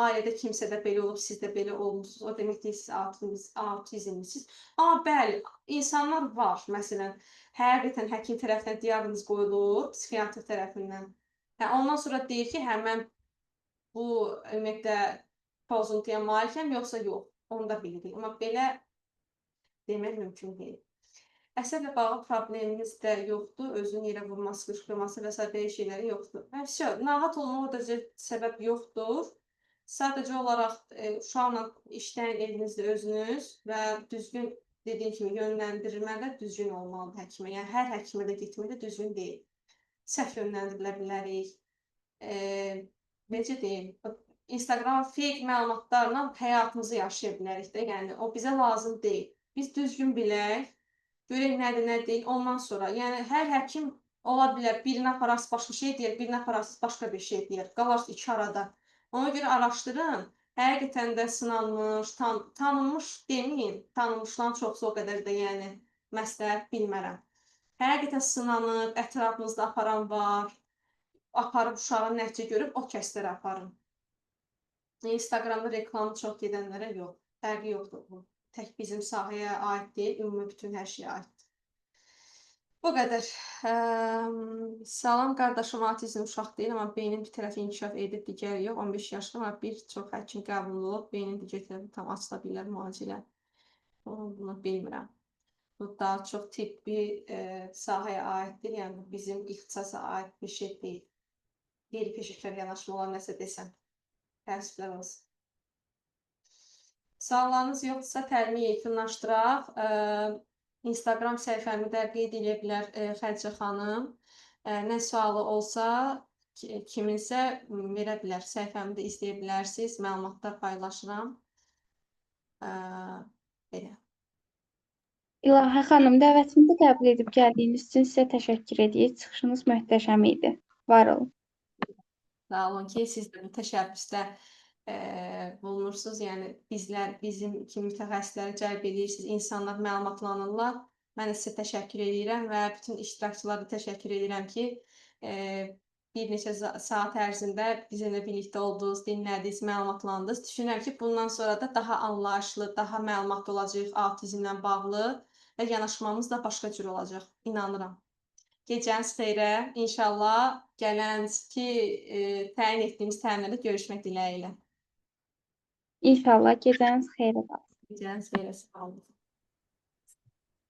ailədə kimsədə belə olub, siz də belə olmusunuz. O demək deyil, siz autizmlisiniz. Amma bəli, insanlar var, məsələn, həqiqətən həkim tərəfindən diaqnoz qoyulur, psixiatr tərəfindən. Ondan sonra deyir ki, hə, mən bu ümumiyyətlə pozuntuya malikəm, yoxsa yox. Onu da bilirik. Amma belə demək mümkün deyil. Əsəblə bağlı probleminiz də yoxdur. Özünü yerə vurması, qışqırması və s. belə şeyləri yoxdur. Narahat olmağa da səbəb yoxdur. Sadəcə olaraq uşaqla işləyin evinizdə özünüz və düzgün dediyim kimi yönləndirilmədə düzgün olmalıdır həkimə. Yəni hər həkimə də getmək də düzgün deyil. Səhv yönləndirilə bilərik. Necə deyim? Instagram fake məlumatlarla həyatımızı yaşaya bilərik də. Yəni o bizə lazım deyil. Biz düzgün bilək, görək nədir, nə deyil. Ondan sonra, yəni hər həkim ola bilər, birini aparası başqa şey deyir, birini aparası başqa bir şey deyir. Qalarsınız iki arada. Ona görə araşdırın. Həqiqətən də sınanmış, tanınmış deməyin. Tanınmışdan çoxsa o qədər də yəni məsləhət bilmərəm. Həqiqətən sınanıb, ətrafınızda aparan var. Aparıb uşağın nəticə görüb o kəslərə aparın. Instagramda reklamı çox gedənlərə yox. Fərqi yoxdur bu. Tək bizim sahəyə aid deyil, ümumi bütün hər şeyə aiddir. Bu qədər. Salam qardaşım, autizm uşaq deyil, amma beynin bir tərəfi inkişaf edib, digəri yox. 15 yaşlı, amma bir çox həkim qəbul olub, beynin digər tərəfi tam açıla bilər müalicə ilə. Bunu bilmirəm. Bu daha çox tibbi sahəyə aiddir, yəni bizim ixtisasa aid bir şey deyil. Qeyri-peşəkar yanaşma olan nəsə desəm. Təəssüflər olsun. Suallarınız yoxdursa təlimi yekunlaşdıraq. Instagram səhifəmi də qeyd edə bilər Xədicə xanım. Nə sualı olsa kiminsə verə bilər. Səhifəmi də izləyə bilərsiniz. Məlumatlar paylaşıram. Belə. İlahə xanım, dəvətimizi qəbul edib gəldiyiniz üçün sizə təşəkkür edirik. Çıxışınız möhtəşəm idi. Var olun. Sağ olun ki, siz də bu təşəbbüsdə bulunursunuz. Yəni bizim kimi mütəxəssisləri cəlb edirsiniz, insanlar məlumatlanırlar. Mən də sizə təşəkkür edirəm və bütün iştirakçılara da təşəkkür edirəm ki, bir neçə saat ərzində bizimlə birlikdə oldunuz, dinlədiniz, məlumatlandınız. Düşünürəm ki, bundan sonra da daha anlayışlı, daha məlumatlı olacağıq autizmlə bağlı və yanaşmamız da başqa cür olacaq. İnanıram. Gecəniz xeyrə. İnşallah gələn ki, təyin etdiyimiz təlimlərdə görüşmək diləyi ilə. İnşallah gecəniz xeyir olsun. Gecəniz xeyrə. Sağ olun.